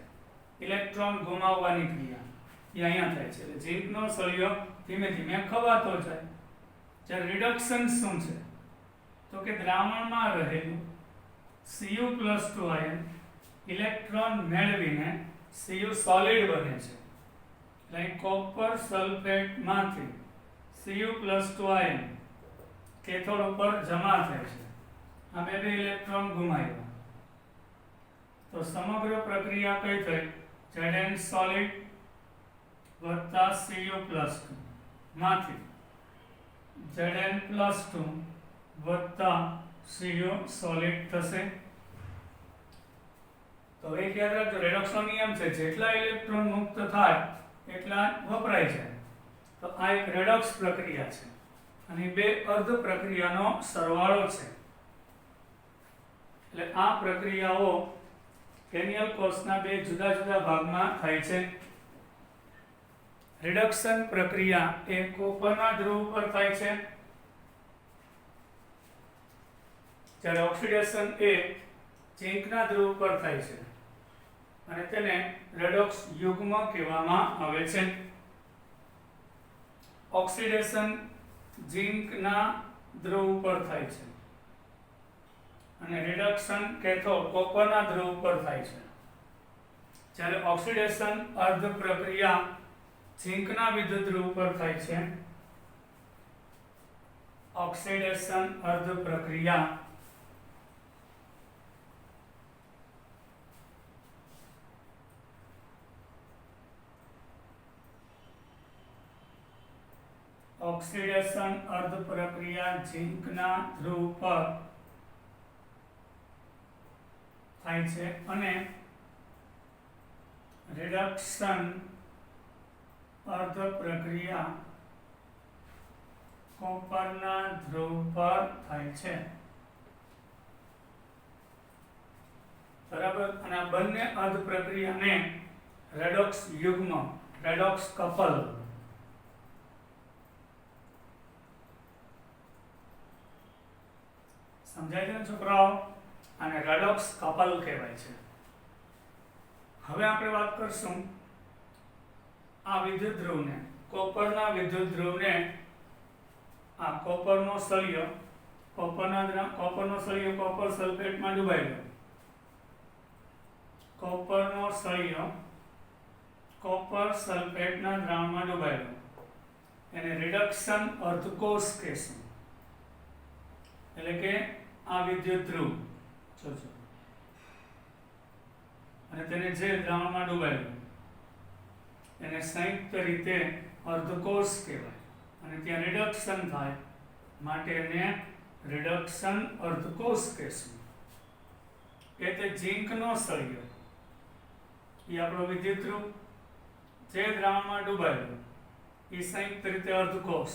ઇલેક્ટ્રોન ગુમાવવાની ક્રિયા એ અહીંયા થાય છે. એટલે ઝીંકનો સળિયો ધીમે ધીમે ખવાતો જાય. જ્યારે રિડક્શન શું છે તો કે દ્રાવણમાં રહેલું Cu+2 આયન ઇલેક્ટ્રોન મેળવીને Cu સોલિડ બને છે. એટલે કોપર સલ્ફેટમાંથી Cu+2 આયન કેથોડ ઉપર જમા થાય છે. આ બે ઇલેક્ટ્રોન ગુમાવ્યા તો સમગ્ર પ્રક્રિયા કઈ થઈ? Zn સોલિડ વત્તા Cu+2 માંથી Zn+2 વત્તા Cu સોલિડ થશે. તો એક યાદ રાખજો, રેડોક્સનો નિયમ છે જેટલા ઇલેક્ટ્રોન મુક્ત થાય એટલા વપરાય છે. તો આ એક રેડોક્સ પ્રક્રિયા છે અને બે અર્ધ પ્રક્રિયાનો સરવાળો છે. એટલે આ પ્રક્રિયાઓ કેનિયલ કોષના બે જુદા જુદા ભાગમાં થાય છે. રિડક્શન પ્રક્રિયા એ કોપરના ધ્રુવ પર થાય છે, જ્યારે ઓક્સિડેશન એ ઝીંકના ધ્રુવ પર થાય છે અને તેને રેડોક્સ યુગ્મ કહેવામાં આવે છે. ઓક્સિડેશન ઝીંકના ધ્રુવ પર થાય છે અને રિડક્શન કેથોડ કોપરના ધ્રુવ પર થાય છે. જ્યારે ઓક્સિડેશન અર્ધ પ્રક્રિયા ઝીંકના વિદ્યુત ધ્રુવ પર થાય છે. ઓક્સિડેશન અર્ધ પ્રક્રિયા ઓક્સિડેશન અર્ધ પ્રક્રિયા ઝીંકના ધ્રુવ પર થાય છે અને રિડક્શન અર્ધ પ્રક્રિયા કોપરના ધ્રુવ પર થાય છે. બરાબર. અને આ બંને અર્ધ પ્રક્રિયાને રેડોક્સ યુગ્મ, રેડોક્સ કપલ સમજાય છે ને છોકરાઓ? આને રેડોક્સ કપલ કહેવાય છે. હવે આપણે વાત કરશું આ વિદ્યુત ધ્રુવને, કોપરના વિદ્યુત ધ્રુવને, આ કોપરનો સળિયો, કોપરનો સળિયો કોપર સલ્ફેટમાં ડૂબાયેલો, કોપરનો સળિયો કોપર સલ્ફેટના દ્રાવણમાં ડૂબાયેલો, એને રિડક્શન અર્ધકોષ કહેશું. એટલે કે આ વિદ્યુત ધ્રુવ જોજો અને તેને જે દ્રાવણમાં ડૂબાયેલું એને સંયુક્ત રીતે અર્ધકોષ કહેવાય અને ત્યાં રિડક્શન થાય માટે એને રિડક્શન અર્ધકોષ કહેશું. કે તે ઝીંકનો સળિયો એ આપણો વિદ્યુત ધ્રુવ જે દ્રાવણમાં ડૂબાયેલું એ સંયુક્ત રીતે અર્ધકોષ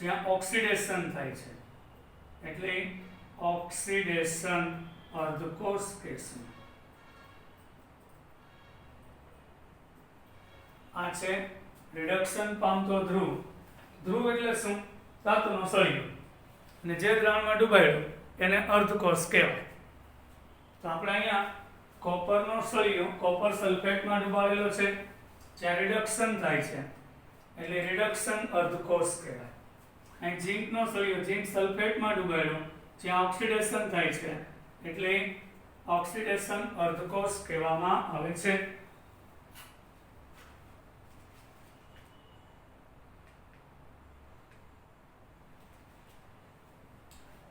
જ્યાં ઓક્સિડેશન થાય છે એટલે ઓક્સિડેશન અર્ધકોષ કહેશું. આ છે રિડક્શન પામતો ધ્રુવ. ધ્રુવ એટલે શું? ધાતુનો સળિયો અને જે દ્રાવણમાં ડૂબાયેલો એને અર્ધકોષ કહેવાય. તો આપણે અહીંયા કોપરનો સળિયો કોપર સલ્ફેટમાં ડૂબાવેલો છે, જ્યાં રિડક્શન થાય છે એટલે રિડક્શન અર્ધકોષ કહેવાય. અહીં ઝીંકનો સળિયો ઝીંક સલ્ફેટમાં ડૂબાયેલો જ્યાં ઓક્સિડેશન થાય છે એટલે ઓક્સિડેશન અર્ધકોષ કહેવામાં આવે છે.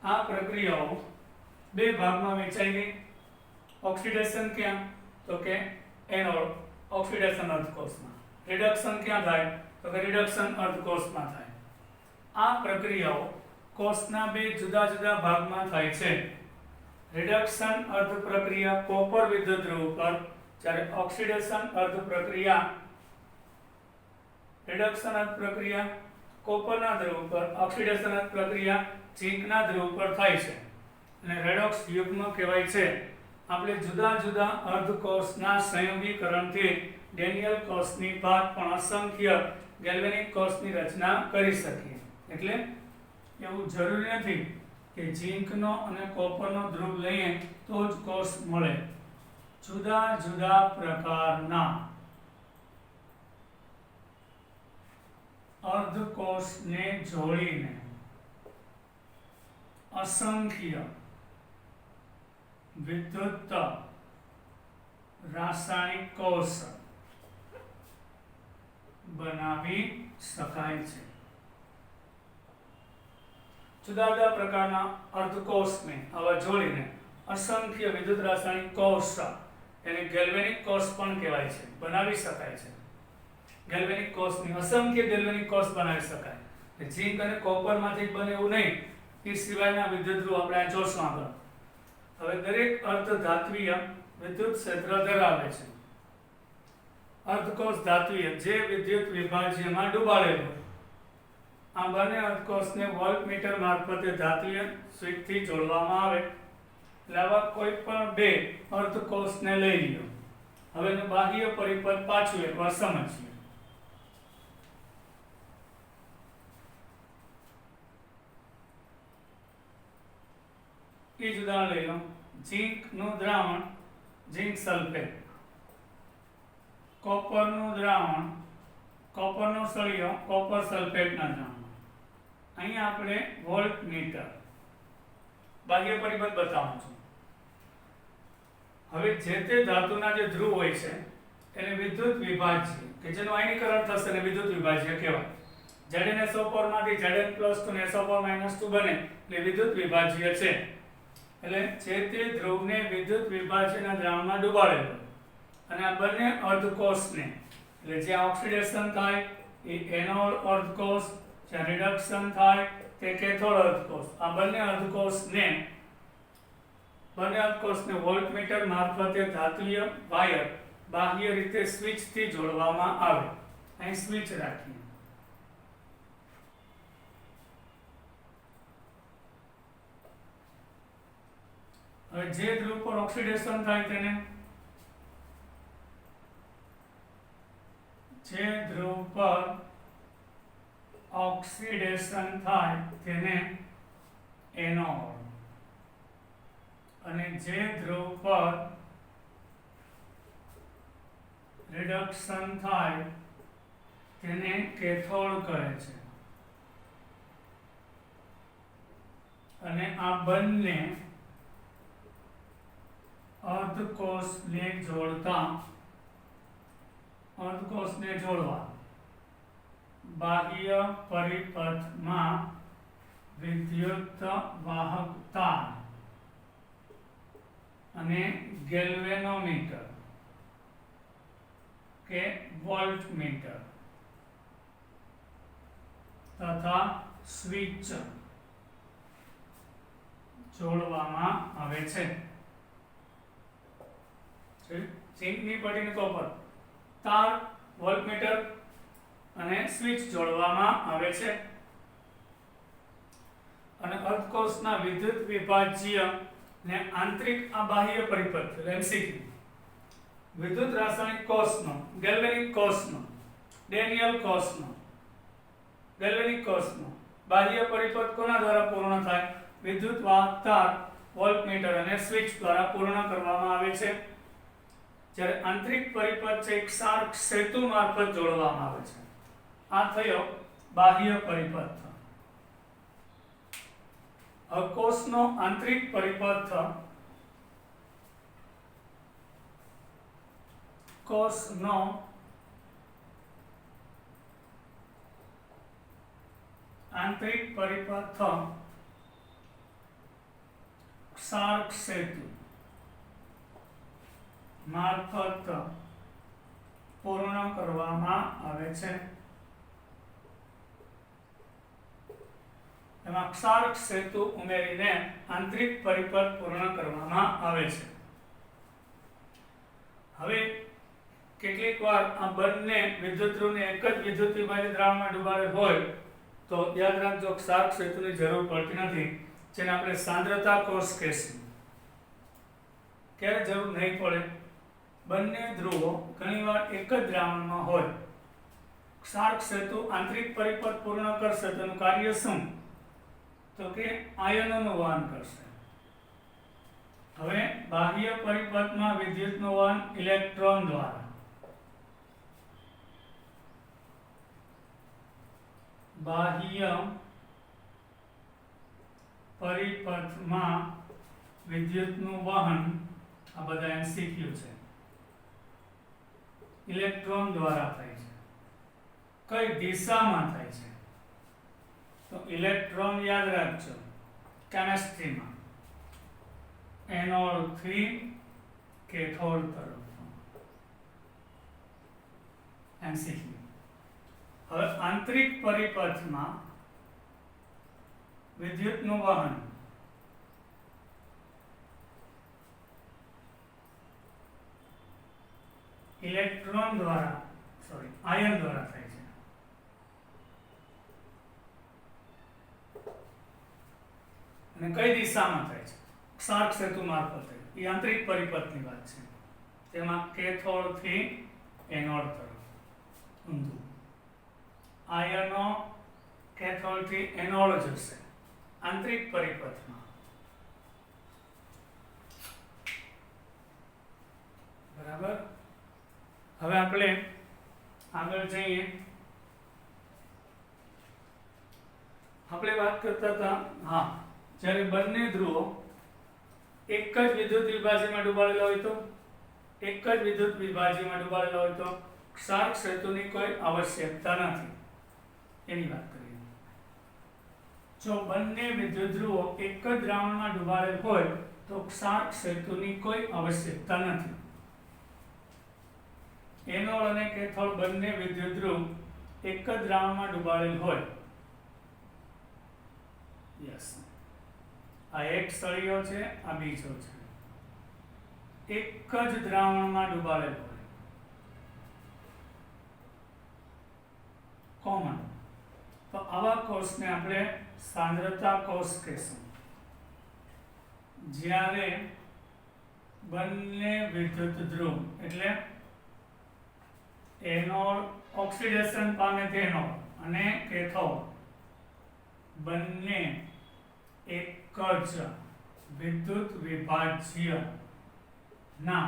આ પ્રક્રિયાઓ બે ભાગમાં વહેંચાઈ ગઈ. ઓક્સિડેશન ક્યાં? તો કે એનોડ ઓક્સિડેશન અર્ધકોષમાં. રિડક્શન ક્યાં થાય? તો કે રિડક્શન અર્ધકોષમાં થાય. આ પ્રક્રિયાઓ કોષના બે જુદા જુદા ભાગમાં થાય છે. રિડક્શન અર્ધ પ્રક્રિયા કોપર વિદ્યુત ધ્રુવ પર, જ્યારે ઓક્સિડેશન અર્ધ પ્રક્રિયા રિડક્શન અર્ધ પ્રક્રિયા કોપરના ધ્રુવ પર, ઓક્સિડેશન અર્ધ પ્રક્રિયા ઝીંકના ધ્રુવ પર થાય છે અને રેડોક્સ યુગ્મ કહેવાય છે. આપણે જુદા જુદા અર્ધકોષના સંયોગીકરણથી ડેનિયલ કોષની ભાત પણ અસંખ્ય ગેલ્વેનિક કોષની રચના કરી શકીએ. એટલે એવું જરૂરી નથી કે ઝીંકનો અને કોપરનો ધ્રુવ લઈએ તો જ કોષ મળે. જુદા જુદા પ્રકારના અર્ધકોષને જોડીને અસંખ્ય વિદ્યુત રાસાયણિક કોષ બનાવી શકાય છે. જુદા જુદા પ્રકારના અર્ધકોષને આવા જોડીને અસંખ્ય વિદ્યુત રાસાયણિક કોષ, એને ગેલ્વેનિક કોષ પણ કહેવાય છે, બનાવી શકાય છે. ગેલ્વેનિક કોષની અસંખ્ય ગેલ્વેનિક કોષ બનાવી શકાય. ઝીંક અને કોપરમાંથી જ બને એવું નહીં, એ સિવાયના વિદ્યુત ધ્રુવ આપણે જોશું આગળ. હવે દરેક અર્ધધાત્વીય વિદ્યુત ક્ષેત્ર ધરાવે છે. અર્ધકોષ ધાત્વીય જે વિદ્યુત વિભાજ્યમાં ડૂબાડેલો, આ બંને અર્ધકોષને વોલ્ટમીટર મારફતે ધાત્વીય સ્વિચથી જોડવામાં આવે. એટલે આવા કોઈ પણ બે અર્ધકોષને લઈ લ્યો. હવે એનું બાહ્ય પરિપથ પાછું એકવાર સમજીએ. એ જ ઉદાહરણ લઈ લો. ઝીંકનું દ્રાવણ ઝીંક સલ્ફેટ, કોપરનું દ્રાવણ કોપરનો સળિયો કોપર સલ્ફેટના દ્રાવણ. અહીંયા આપણે વોલ્ટમીટર બાહ્ય પરિપથ બતાવું છું. હવે જે તે ધાતુના જે ધ્રુવ હોય છે એને વિદ્યુત વિભાજ્ય, કે જેનું આયનીકરણ થશે એને વિદ્યુત વિભાજ્ય કહેવાય. ZnSO4 માંથી Zn+2 ને SO4-2 બને એટલે વિદ્યુત વિભાજ્ય છે. એટલે જે તે ધ્રુવને વિદ્યુત વિભાજ્યના દ્રાવણમાં ડૂબાડેલો અને આ બંને અર્ધકોષને, એટલે જ્યાં ઓક્સિડેશન થાય એ એનોડ અર્ધકોષ, જ્યાં રિડક્શન થાય તે કેથોડ અર્ધકોષ, આ બંને અર્ધકોષને વોલ્ટમીટર મારફતે ધાત્વીય વાયર બાહ્ય રીતે સ્વિચથી જોડવામાં આવે. અહીં સ્વિચ રાખીએ. હવે જે ધ્રુવ પર ઓક્સિડેશન થાય તેને, જે ધ્રુવ પર ઓક્સિડેશન થાય તેને એનોડ, અને જે ધ્રુવ પર રિડક્શન થાય તેને કેથોડ કહે છે. અને આ બંને અર્ધકોષને જોડવા બાહ્ય પરિપથમાં વિદ્યુત વાહકતા અને ગેલ્વેનોમીટર કે વોલ્ટમીટર તથા સ્વિચ જોડવામાં આવે છે. ઝીંકની પટ્ટીને કોપર, તાર, વોલ્ટમીટર અને સ્વિચ જોડવામાં આવે છે. અને અર્ધકોષના વિદ્યુત વિભાજ્ય ને આંતરિક આ બાહ્ય પરિપથ MCQ વિદ્યુત રાસાયણિક કોષનો, ગેલ્વેનિક કોષનો, ડેનિયલ કોષનો, ગેલ્વેનિક કોષનો બાહ્ય પરિપથ કોના દ્વારા પૂર્ણ થાય? વિદ્યુત વાહક તાર, વોલ્ટમીટર અને સ્વિચ દ્વારા પૂર્ણ કરવામાં આવે છે. જ્યારે આંતરિક પરિપથ છે એક ક્ષાર સેતુ મારફત જોડવામાં આવે છે. આ થયો બાહ્ય પરિપથ. કોષનો આંતરિક પરિપથ, કોષનો આંતરિક પરિપથ ક્ષાર સેતુ મારફત પૂર્ણ કરવામાં આવે છે. એમાં ક્ષારક સેતુ ઉમેરીને આંતરિક પરિપથ પૂર્ણ કરવામાં આવે છે. હવે કેટલીક વાર આ બંને વિદ્યુતધ્રુવને એક જ વિદ્યુત વિભાજિત દ્રાવણમાં ડુબાડેલ હોય તો યાદ રાખજો ક્ષારક સેતુની જરૂર પડતી નથી, જેને આપણે સાંદ્રતા કોષ કહીશું. ક્યારે જરૂર નહીં પડે? બંને ધ્રુવો ઘણીવાર એક જ દ્રાવણમાં હોય. ક્ષારક સેતુ આંતરિક પરિપથ પૂર્ણ કરશે તેનું કાર્ય શું? તો કે આયનોનું વહન કરશે. હવે બાહ્ય પરિપથમાં વિદ્યુતનું વહન ઇલેક્ટ્રોન દ્વારા. બાહ્ય પરિપથમાં વિદ્યુતનું વહન, આ બધા એમસીક્યુ છે, ઇલેક્ટ્રોન દ્વારા થાય છે. કઈ દિશામાં થાય છે? તો ઇલેક્ટ્રોન યાદ રાખજો કેમેસ્ટ્રીમાં એનોડથી કેથોડ તરફ. એમસીક્યુ. હવે આંતરિક પરિપથમાં વિદ્યુતનું વહન ઇલેક્ટ્રોન દ્વારા આયન દ્વારા થાય છે. અને કઈ દિશામાં થાય છે? ક્ષારક સેતુ મારફતે. એ આંતરિક પરિપથની વાત છે. તેમાં કેથોડ થી એનોડ તરફ ઊંધું. આયનો કેથોડ થી એનોડ જશે આંતરિક પરિપથમાં. બરાબર. હવે આપણે આગળ જઈએ. આપણે વાત કરતા હતા જ્યારે બંને ધ્રુવો એક જ વિદ્યુત વિભાજ્યમાં ડૂબાડેલા હોય તો ક્ષારક સેતુની કોઈ આવશ્યકતા નથી. એની વાત કરીએ. જો બંને વિદ્યુત ધ્રુવો એક જ દ્રાવણમાં ડૂબાડેલ હોય તો ક્ષારક સેતુની કોઈ આવશ્યકતા નથી. એનોડ અને કેથોડ બંને વિદ્યુત ધ્રુવ એક જ દ્રાવણમાં ડૂબાડેલ હોય. યસ, આ એક સળિયો છે, આ બીજો છે. એક જ દ્રાવણમાં ડૂબાડેલ હોય કોમન, તો આવા કોષને આપણે સાંદ્રતા કોષ કહીશું. જ્યારે બંને વિદ્યુત ધ્રુવ એટલે એનોડ ઓક્સિડેશન પામે તેનો અને કેથોડ બંને એક જ વિદ્યુત વિભાજ્ય ના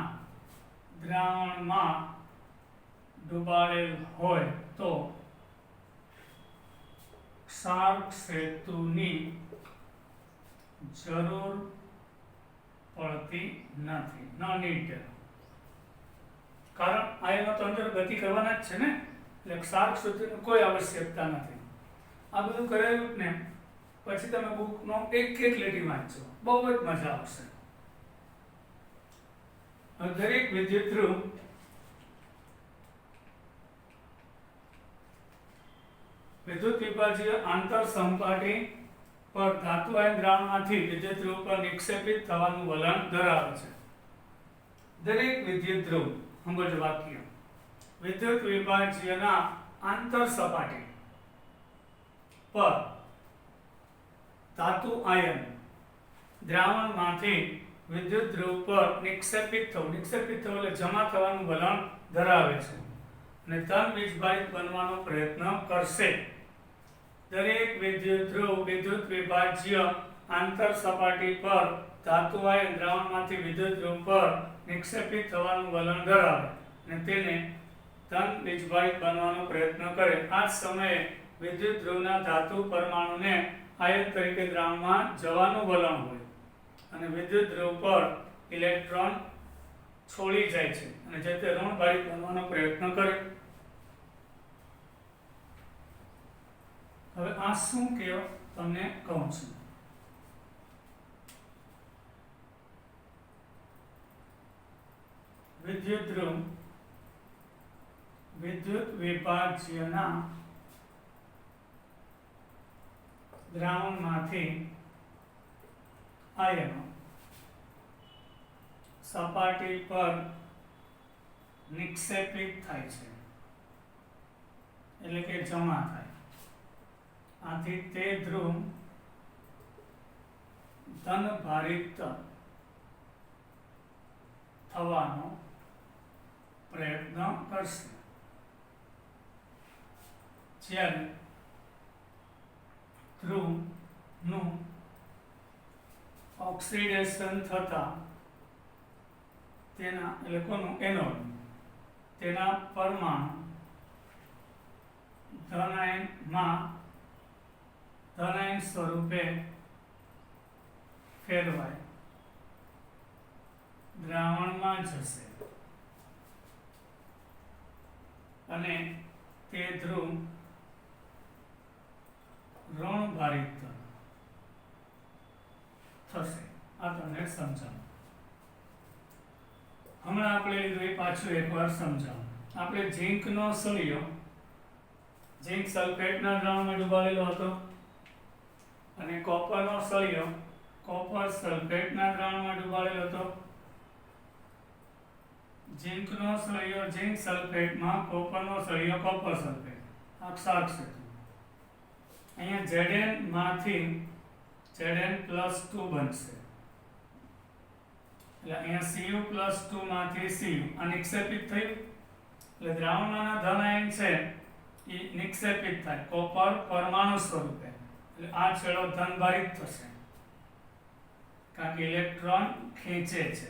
દ્રાવણમાં ડૂબાડેલ હોય તો ક્ષારક સેતુની જરૂર પડતી નથી. No need. કારણ આયનો તો અંદર ગતિ કરવાના જ છે ને, એટલે ક્ષારક સેતુની કોઈ આવશ્યકતા નથી. આ બધું કરેલું ને પછી તમે બુકનો એક લીટી વાંચો, બહુ જ મજા આવશે. દરેક વિદ્યુત ધ્રુવ વિદ્યુત વિભાજ્ય આંતર સપાટી પર ધાતુ આયન દ્રાવણમાંથી વિદ્યુત ધ્રુવ પર નિક્ષેપિત થવાનું વલણ ધરાવે છે. દરેક વિદ્યુત ધ્રુવ, સાંભળજો વાક્ય, વિદ્યુત વિભાજ્યના આંતર સપાટી પર ધાતુ આયન દ્રાવણમાંથી વિદ્યુત ધ્રુવ પર નિક્ષેપિત થવું એટલે જમા થવાનું વલણ ધરાવે છે અને ધન વીજભારિત બનવાનો પ્રયત્ન કરશે. દરેક વિદ્યુત ધ્રુવ વિદ્યુત વિભાજ્ય આંતર સપાટી પર ધાતુ આયન દ્રાવણમાંથી વિદ્યુત ધ્રુવ પર નિક્ષેપિત થવાનું વલણ ધરાવે અને તેને ધન વીજભારિત બનવાનો પ્રયત્ન કરે. આ જ સમયે વિદ્યુત ધ્રુવના ધાતુ પરમાણુને આયન તરીકે દ્રાવણમાં જવાનું વલણ હોય અને વિદ્યુત ધ્રુવ પર ઇલેક્ટ્રોન છોડી જાય છે અને જે તે ઋણભારિત બનવાનો પ્રયત્ન કરે. હવે આ શું કહેવો તમને કહું છું. વિદ્યુત ધ્રુવ વિદ્યુત વિભાજ્યના દ્રાવણમાંથી આયનો સપાટી પર નિક્ષેપિત થાય છે, એટલે કે જમા થાય. આથી તે ધ્રુવ ધનભારિત થવાનો પ્રયત્ન કરશે. જ્યારે ધ્રુવનું ઓક્સિડેશન થતા તેના એટલે કોનું એનોડ તેના પરમાણુ ધનાયન સ્વરૂપે ફેરવાય દ્રાવણમાં જશે અને તે ધ્રુવ ઋણભારિત થશે. આ તમને સમજાવું. હમણાં આપણે લીધું એ પાછું એકવાર સમજાવું. આપણે ઝીંકનો સળિયો ઝીંક સલ્ફેટના દ્રાવણમાં ડુબાડેલો હતો અને કોપરનો સળિયો કોપર સલ્ફેટના દ્રાવણમાં ડુબાડેલો હતો. ઝીંકનો સળિયો ઝીંક સલ્ફેટમાં, કોપરનો સળિયો કોપર સલ્ફેટ. આ ક્ષાર છે. અહીંયા Zn માંથી Zn+2 બનશે, એટલે અહીંયા Cu+2 માંથી Cu આ નિક્ષેપિત થયું, એટલે દ્રાવણમાંના ધન આયન છે એ નિક્ષેપિત થાય કોપર પરમાણુ સ્વરૂપે, એટલે આ છેડો ધનભારિત થશે કારણ કે ઇલેક્ટ્રોન ખેંચે છે.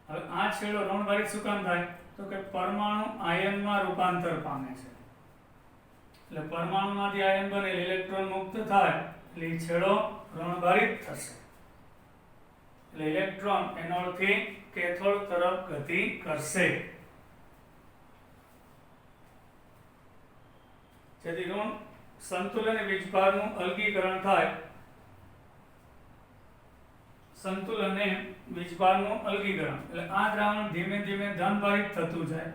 હવે આ છેડો ઋણભારિત શું કામ થાય તો કે પરમાણુ આયનમાં રૂપાંતર પામે છે, એટલે પરમાણુમાંથી આયન બને ઇલેક્ટ્રોન મુક્ત થાય એટલે છેડો ઋણભારિત થશે, એટલે ઇલેક્ટ્રોન એનોડથી કેથોડ તરફ ગતિ કરશે. જેથી ઋણ સંતુલન વીજભારનું અલગીકરણ થાય. સંતુલન એ વીજભારનું અલગીકરણ એટલે આ દ્રાવણ ધીમે ધીમે ધનભારિત થતું જાય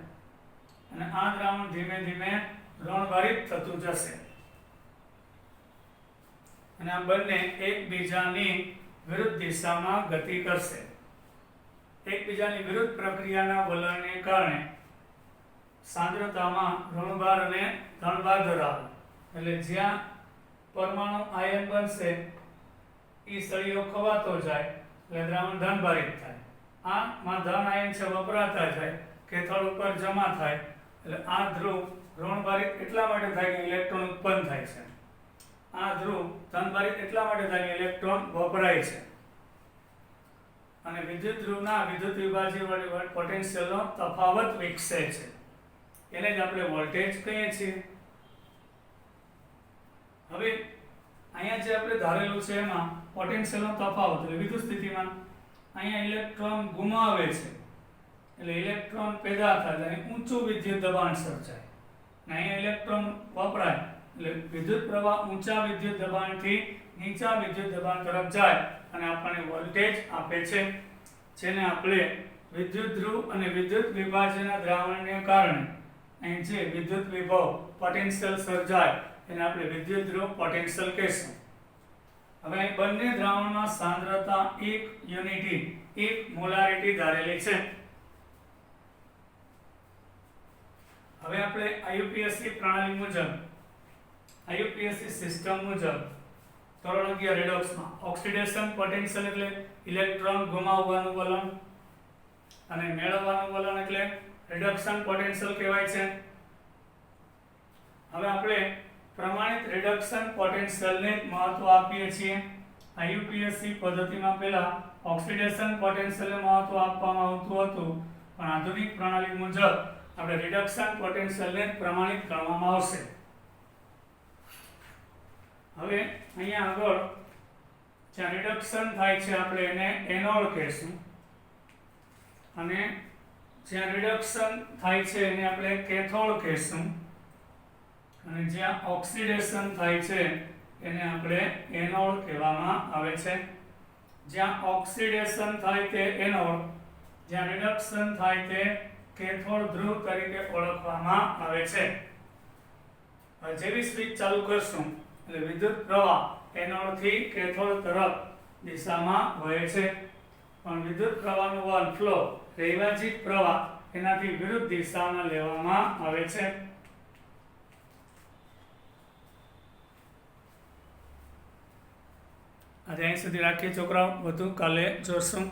અને આ દ્રાવણ ધીમે ધીમે ઋણભારિત થતું જશે અને આ બંને એકબીજાની વિરુદ્ધ દિશામાં ગતિ કરશે. એકબીજાની વિરુદ્ધ પ્રક્રિયાના વલણને કારણે સાંદ્રતામાં ઋણભાર અને ધનભાર ધરાવે, એટલે જ્યાં પરમાણુ આયન બનશે એ સળિયો ખવાતો જાય એટલે દ્રાવણ ધનભારિત થાય. આમાં ધન આયન છે વપરાતા જાય કેથોડ ઉપર જમા થાય, એટલે આ ધ્રુવ ઋણભારિત એટલા માટે થાય કે ઇલેક્ટ્રોન ઉત્પન્ન થાય છે. આ ધ્રુવ ધનભારિત એટલા માટે થાય કે ઇલેક્ટ્રોન વપરાય છે અને વિદ્યુત ધ્રુવના વિદ્યુત વિભાજ્ય વડે પોટેન્શિયલનો તફાવત વિકસે છે, એને જ આપણે વોલ્ટેજ કહીએ છીએ. હવે અહીંયા જે આપણે ધારેલું છે એમાં પોટેન્શિયલનો તફાવત એટલે વિદ્યુત સ્થિતિમાં અહીંયા ઇલેક્ટ્રોન ગુમાવે છે એટલે ઇલેક્ટ્રોન પેદા થાય અને ઊંચું વિદ્યુત દબાણ સર્જાય, અને અહીંયા ઇલેક્ટ્રોન વપરાય એટલે વિદ્યુત પ્રવાહ ઊંચા વિદ્યુત દબાણથી નીચા વિદ્યુત દબાણ તરફ જાય અને આપણને વોલ્ટેજ આપે છે, જેને આપણે વિદ્યુત ધ્રુવ અને વિદ્યુત વિભાજ્યના દ્રાવણને કારણે અહીં જે વિદ્યુત વિભવ પોટેન્શિયલ સર્જાય એને આપણે વિદ્યુત ધ્રુવ પોટેન્શિયલ કહીશું. હવે અહીં બંને દ્રાવણમાં સાંદ્રતા 1 યુનિટી 1 મોલારિટી ધારેલી છે. હવે આપણે આઈયુપીએસસી પ્રણાલી મુજબ આઈયુપીએસસી સિસ્ટમ મુજબ ધોરણ 11 રેડોક્સમાં ઓક્સિડેશન પોટેન્શિયલ એટલે ઇલેક્ટ્રોન ગુમાવવાનું વલણ અને મેળવવાનું વલણ એટલે રિડક્શન પોટેન્શિયલ કહેવાય છે. હવે આપણે પ્રમાણિત રિડક્શન પોટેન્શિયલને મહત્વ આપીએ છીએ. આઈયુપીએસસી પદ્ધતિમાં પહેલા ઓક્સિડેશન પોટેન્શિયલને મહત્વ આપવામાં આવતું હતું, પણ આધુનિક પ્રણાલી મુજબ આપણે રિડક્શન પોટેન્શિયલને પ્રમાણિત ગણવામાં આવશે. હવે અહીંયા આગળ જ્યાં રિડક્શન થાય છે આપણે એને એનોડ કહીશું અને જ્યાં રિડક્શન થાય છે એને આપણે કેથોડ કહીશું અને જ્યાં ઓક્સિડેશન થાય છે એને આપણે એનોડ કહેવામાં આવે છે. જ્યાં ઓક્સિડેશન થાય તે એનોડ, જ્યાં રિડક્શન થાય તે કેથોડ ધ્રુવ તરીકે ઓળખવામાં આવે છે. જેવી સ્વિચ ચાલુ કરશું એટલે વિદ્યુત પ્રવાહ એનો અર્થ કેથોડ તરફ દિશામાં વહે છે, પણ વિદ્યુત પ્રવાહનું વહન ફ્લો રૈવાજિક પ્રવાહ એનાથી વિરુદ્ધ દિશામાં લેવામાં આવે છે. આજે અહીં સુધી રાખીએ છોકરાઓ, વધુ કાલે જોશું.